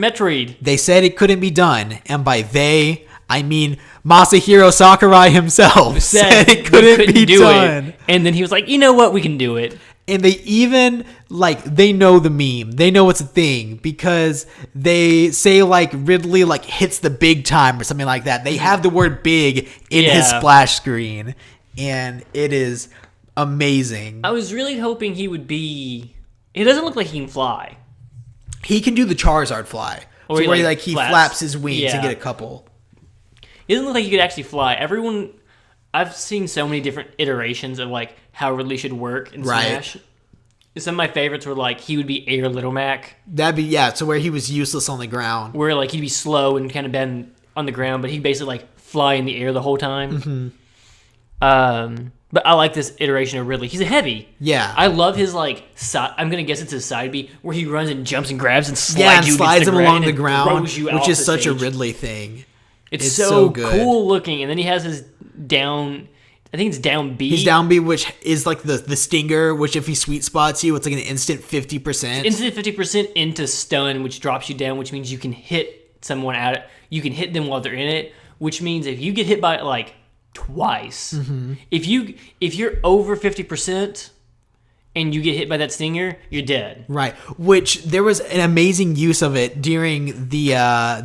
Metroid. They said it couldn't be done, and by they, I mean Masahiro Sakurai himself said it couldn't be done. And then he was like, "You know what? We can do it." And they even, they know the meme. They know it's a thing because they say, Ridley, hits the big time or something like that. They have the word big in his splash screen, and it is amazing. I was really hoping he would be... He doesn't look like he can fly. He can do the Charizard fly. Or where he flaps his wings and get a couple. He doesn't look like he could actually fly. I've seen so many different iterations of how Ridley should work in Smash. Some of my favorites were he would be Air Little Mac. That'd be so where he was useless on the ground. Where he'd be slow and kind of bend on the ground, but he'd basically fly in the air the whole time. Mm-hmm. But I like this iteration of Ridley. He's a heavy. Yeah. I love his I'm gonna guess it's his side B where he runs and jumps and grabs and slides him along the ground, which is such a Ridley thing. It's so cool looking, and then he has his down. I think it's down B. His down B, which is the stinger, which if he sweet spots you, it's an instant 50%. Instant 50% into stun, which drops you down, which means you can hit someone at it. You can hit them while they're in it, which means if you get hit by it twice, if you're over 50% and you get hit by that stinger, you're dead. Right. Which there was an amazing use of it during the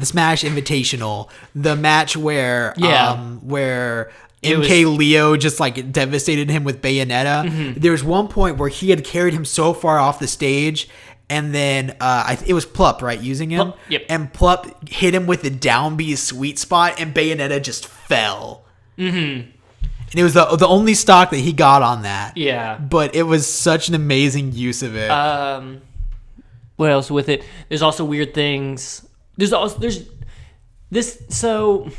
Smash Invitational, the match where MK Leo just devastated him with Bayonetta. Mm-hmm. There was one point where he had carried him so far off the stage, and then it was Plup, right, using him? Yep. And Plup hit him with the down B sweet spot, and Bayonetta just fell. Mm-hmm. And it was the only stock that he got on that. Yeah. But it was such an amazing use of it. What else with it? There's also weird things. There's this. So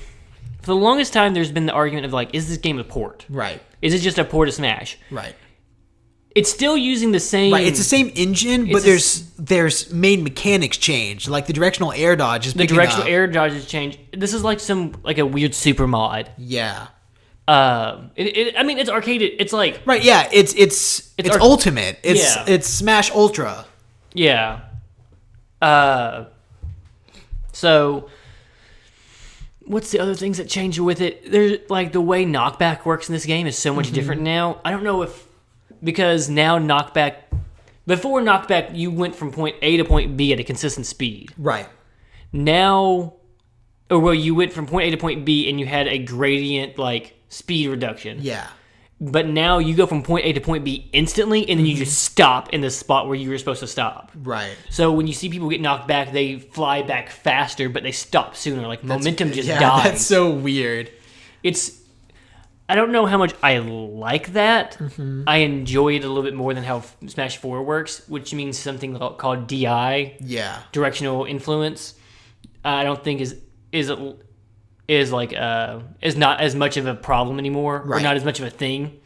for the longest time, there's been the argument of is this game a port? Right. Is it just a port of Smash? Right. It's still using the same. Right. It's the same engine, but there's main mechanics change. The directional air dodge is picking up. The directional air dodge has changed. This is a weird super mod. Yeah. It's arcade. It's right. Yeah. It's ultimate. It's Smash Ultra. Yeah. So what's the other things that change with it? There's the way knockback works in this game is so much different now. I don't know because now before knockback, you went from point A to point B at a consistent speed. Right. Now, you went from point A to point B and you had a gradient speed reduction. Yeah. But now you go from point A to point B instantly, and then you just stop in the spot where you were supposed to stop. Right. So when you see people get knocked back, they fly back faster, but they stop sooner. Momentum just dies. That's so weird. I don't know how much I like that. Mm-hmm. I enjoy it a little bit more than how Smash 4 works, which means something called DI. Yeah. Directional influence. I don't think is not as much of a problem anymore, or not as much of a thing.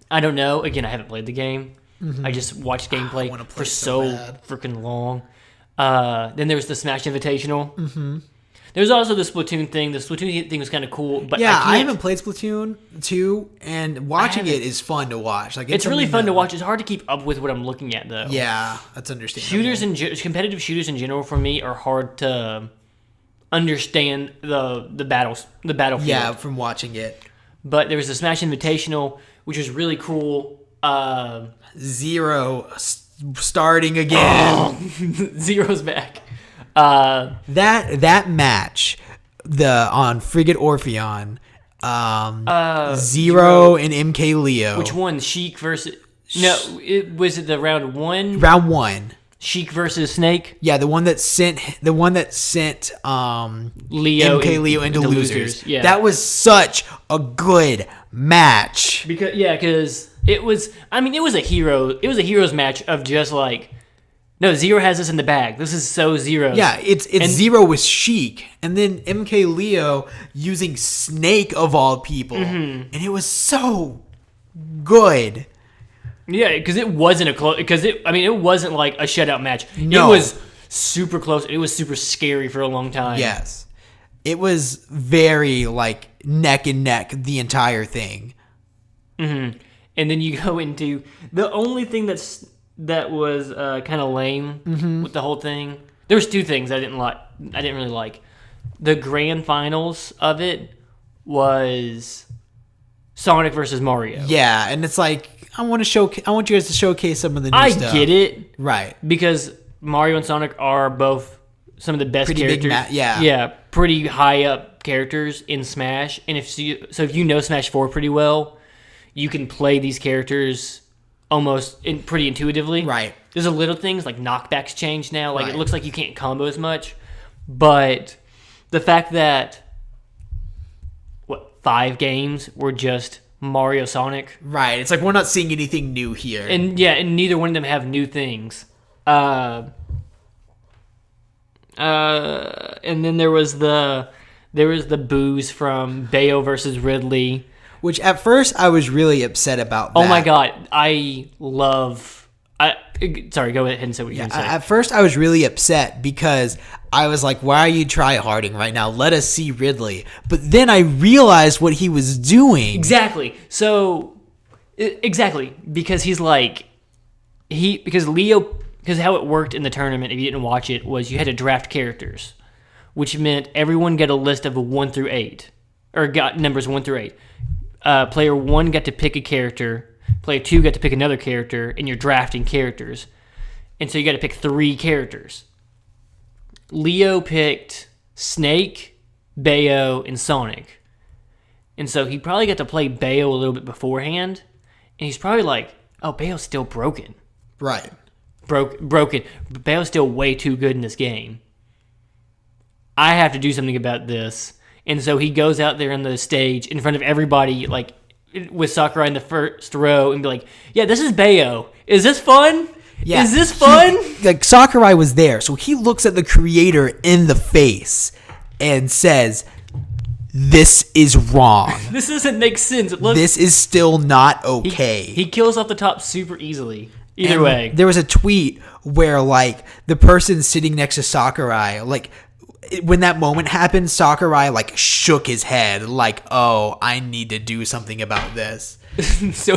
I don't know. Again, I haven't played the game. Mm-hmm. I just watched gameplay for so freaking long. Then there was the Smash Invitational. Mm-hmm. There was also the Splatoon thing. The Splatoon thing was kind of cool, but I haven't played Splatoon 2, and watching it is fun to watch. It's really fun to watch. It's hard to keep up with what I'm looking at, though. Yeah, that's understandable. Competitive shooters in general for me are hard to understand the battlefield. Yeah, from watching it. But there was a Smash Invitational, which was really cool. Zero starting again. Zero's back. That match, on Frigate Orpheon, Zero and MK Leo. Which one? Sheik versus... No, was it the round one? Round one. Sheik versus Snake? Yeah, the one that sent Leo MK Leo into losers. Yeah. That was such a good match. Because it was a hero's match of just like, no, Zero has this in the bag. This is so Zero. Yeah, it's Zero with Sheik, and then MK Leo using Snake of all people, and it was so good. Yeah, because it wasn't it wasn't like a shutout match. No. It was super close. It was super scary for a long time. Yes. It was very like neck and neck the entire thing. Mm-hmm. And then you go into the only thing that was kind of lame with the whole thing. There was two things I didn't really like. The grand finals of it was Sonic versus Mario. Yeah, and it's like I want you guys to showcase some of the new stuff. I get it, right? Because Mario and Sonic are both some of the best characters. Yeah, pretty high up characters in Smash. And if you know Smash 4 pretty well, you can play these characters almost pretty intuitively. Right. There's a little things like knockbacks change now. Like right. It looks like you can't combo as much, but the fact that 5 games were just Mario Sonic. Right. It's like we're not seeing anything new here. And neither one of them have new things. And then there was the booze from Bayo versus Ridley. Which at first I was really upset about that. Oh my god. Sorry, go ahead and say what you're going to say. At first I was really upset because I was like, why are you try-harding right now? Let us see Ridley. But then I realized what he was doing. Exactly. Because he's like... Because how it worked in the tournament, if you didn't watch it, was you had to draft characters, which meant everyone got a list of 1 through 8, or got numbers 1 through 8. Player 1 got to pick a character, player 2 got to pick another character, and you're drafting characters. And so you got to pick 3 characters. Leo picked Snake, Bayo, and Sonic. And so he probably got to play Bayo a little bit beforehand, and he's probably like, oh, Bayo's still broken. Right. Broken. But Bayo's still way too good in this game. I have to do something about this. And so he goes out there on the stage in front of everybody, like with Sakurai in the first row, and be like, yeah, this is Bayo. Is this fun? Yeah. Is this fun? Sakurai was there, so he looks at the creator in the face and says, this is wrong. This doesn't make sense. This is still not okay. He kills off the top super easily. Either way. There was a tweet where, like, the person sitting next to Sakurai, like, when that moment happened, Sakurai, like, shook his head, like, oh, I need to do something about this. So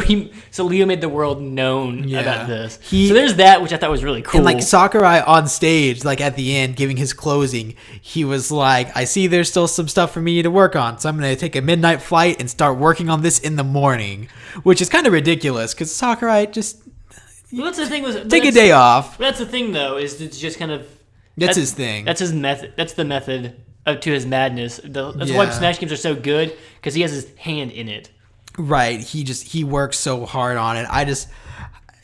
Leo made the world known about this. So there's that, which I thought was really cool. And, like, Sakurai on stage, like, at the end, giving his closing, he was like, I see there's still some stuff for me to work on, so I'm going to take a midnight flight and start working on this in the morning, which is kind of ridiculous, because Sakurai just... Well, that's the thing. Take a day off. That's the thing, though, is it's just kind of... That's his thing. That's his method. That's the method to his madness. That's why Smash games are so good, because he has his hand in it. Right. He works so hard on it.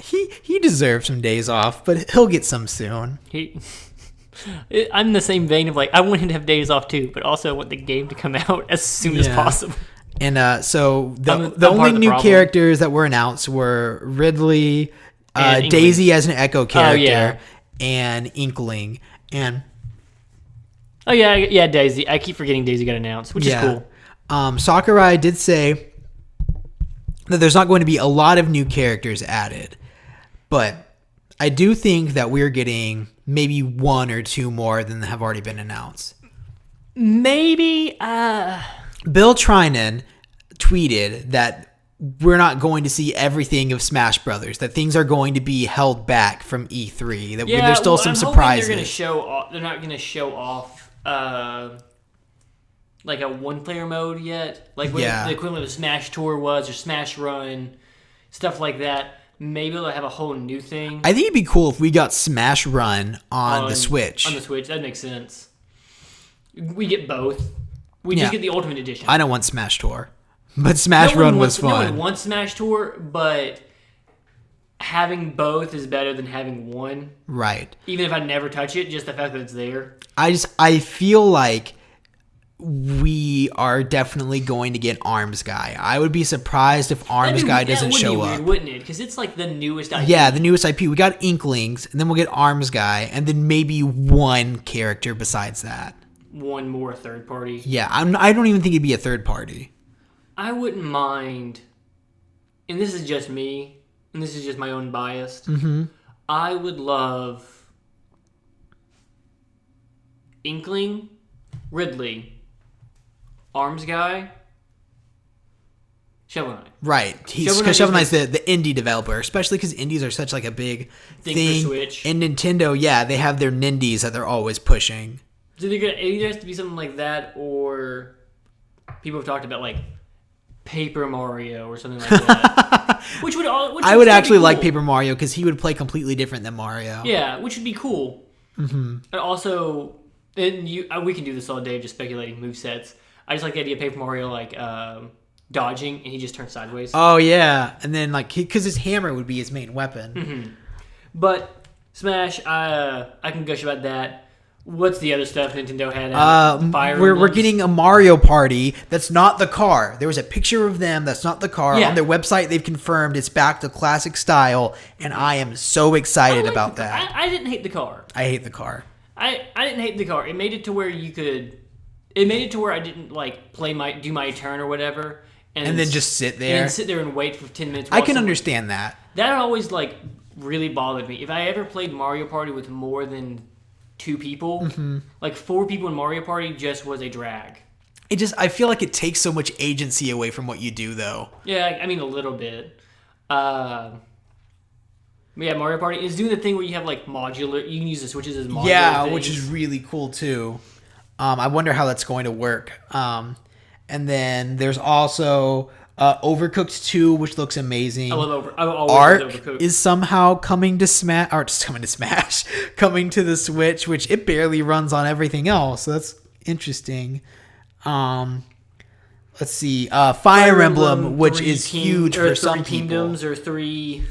He deserves some days off, but he'll get some soon. I'm in the same vein of like, I want him to have days off too, but also I want the game to come out as soon as possible. And so the only new characters that were announced were Ridley, Daisy as an Echo character, and Inkling. And Daisy. I keep forgetting Daisy got announced, which is cool. Sakurai did say that there's not going to be a lot of new characters added, but I do think that we're getting maybe 1 or 2 more than have already been announced. Maybe. Bill Trinan tweeted that we're not going to see everything of Smash Brothers, that things are going to be held back from E3, that there's still some surprises. They're not going to show off like a one-player mode yet. Like what the equivalent of Smash Tour was, or Smash Run, stuff like that. Maybe they'll have a whole new thing. I think it'd be cool if we got Smash Run on the Switch. On the Switch, that makes sense. We get both. We just get the Ultimate Edition. I don't want Smash Tour, but Smash Run was fun. No one wants Smash Tour, but having both is better than having one. Right. Even if I never touch it, just the fact that it's there. I feel like we are definitely going to get Arms Guy. I would be surprised if Arms Guy doesn't show up. Weird, wouldn't it? Because it's like the newest IP. Yeah, the newest IP. We got Inklings, and then we'll get Arms Guy, and then maybe one character besides that. One more third party. Yeah, I don't even think it'd be a third party. I wouldn't mind, and this is just me, and this is just my own bias. Mm-hmm. I would love Inkling, Ridley, Arms Guy, Shovel Knight. Right, because Shovel Knight's the indie developer, especially because indies are such like a big thing. For Switch. And Nintendo, they have their nindies that they're always pushing. So it either has to be something like that, or people have talked about like Paper Mario or something like that. I would actually like Paper Mario because he would play completely different than Mario. Yeah, which would be cool. Mm-hmm. And also, we can do this all day, just speculating movesets. I just like the idea of Paper Mario like dodging, and he just turns sideways. Oh yeah, and then like because his hammer would be his main weapon. Mm-hmm. But Smash, I can gush about that. What's the other stuff Nintendo had? We're getting a Mario Party that's not the car. There was a picture of them that's not the car. On their website, they've confirmed it's back to classic style, and I am so excited about that. I didn't hate the car. I hate the car. I didn't hate the car. It made it to where you could... It made it to where I didn't like do my turn or whatever. And then just sit there. And sit there and wait for 10 minutes. I can understand that. That always like really bothered me. If I ever played Mario Party with more than 2 people, like 4 people in Mario Party just was a drag. I feel like it takes so much agency away from what you do, though. Yeah, I mean a little bit. Mario Party is doing the thing where you have like modular. You can use the switches as modular things. Which is really cool too. I wonder how that's going to work. And then there's also Overcooked 2, which looks amazing. I love Overcooked is somehow coming to Smash, coming to the Switch, which it barely runs on everything else. So that's interesting. Let's see, Fire Emblem, which is huge for some people. Kingdoms or three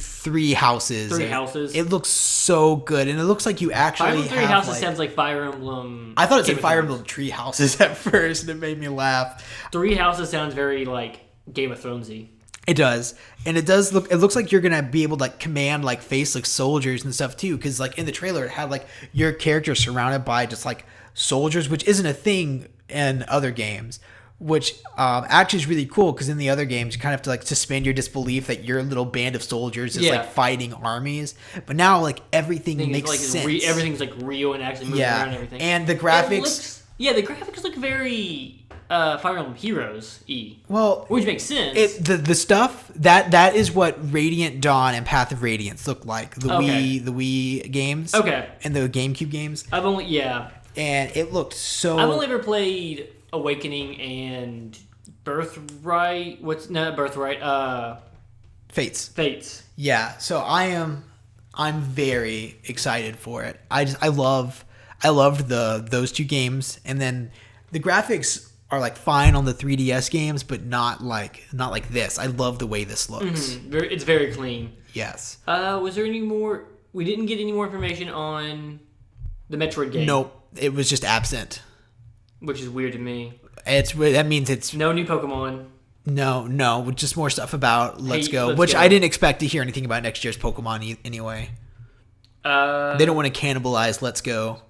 houses. 3 houses. It looks so good, and it looks like you actually have 3 houses sounds like Fire Emblem. I thought it said Fire Emblem 3 houses at first, and it made me laugh. 3 houses sounds very like Game of Thronesy. It does, and it does look. It looks like you're gonna be able to like command like face like soldiers and stuff too, because like in the trailer it had like your character surrounded by just like soldiers, which isn't a thing in other games. Which actually is really cool because in the other games you kind of have to like suspend your disbelief that your little band of soldiers is like fighting armies. But now like everything makes sense. Everything's like real and actually moving around and everything. And the graphics. The graphics look very Fire Emblem Heroes-y. Well, which makes sense. The stuff that is what Radiant Dawn and Path of Radiance look like. The Wii games. Okay. And the GameCube games. And it looked so. I've only ever played Awakening and Birthright. What's not Birthright? Fates. Yeah. So I'm very excited for it. I loved those 2 games, and then the graphics are like fine on the 3DS games, but not like this. I love the way this looks. Mm-hmm. It's very clean. Yes. Was there any more? We didn't get any more information on the Metroid game. Nope. It was just absent. Which is weird to me. That means it's no new Pokemon. No, just more stuff about Let's Go, which I didn't expect to hear anything about next year's Pokemon anyway. They don't want to cannibalize Let's Go.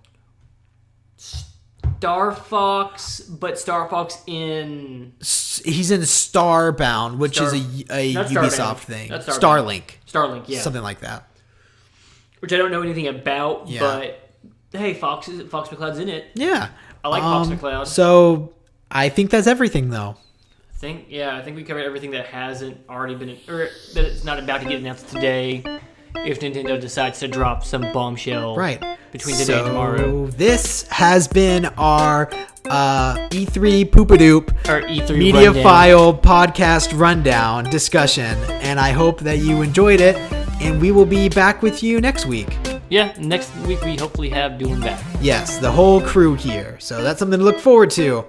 Star Fox, but Star Fox he's in Starbound, which is a Ubisoft thing. That's Starlink, yeah, something like that. Which I don't know anything about, but hey, Fox McCloud's in it. Yeah. I like Fox McCloud. So I think that's everything, though. I think we covered everything that hasn't already been, or that it's not about to get announced today. if Nintendo decides to drop some bombshell Right. between today and tomorrow. This has been our E3 Poopadoop Or E3 Mediaphile Podcast Rundown discussion. And I hope that you enjoyed it. And we will be back with you next week. Yeah, next week we hopefully have Doolin back. Yes, the whole crew here. So that's something to look forward to.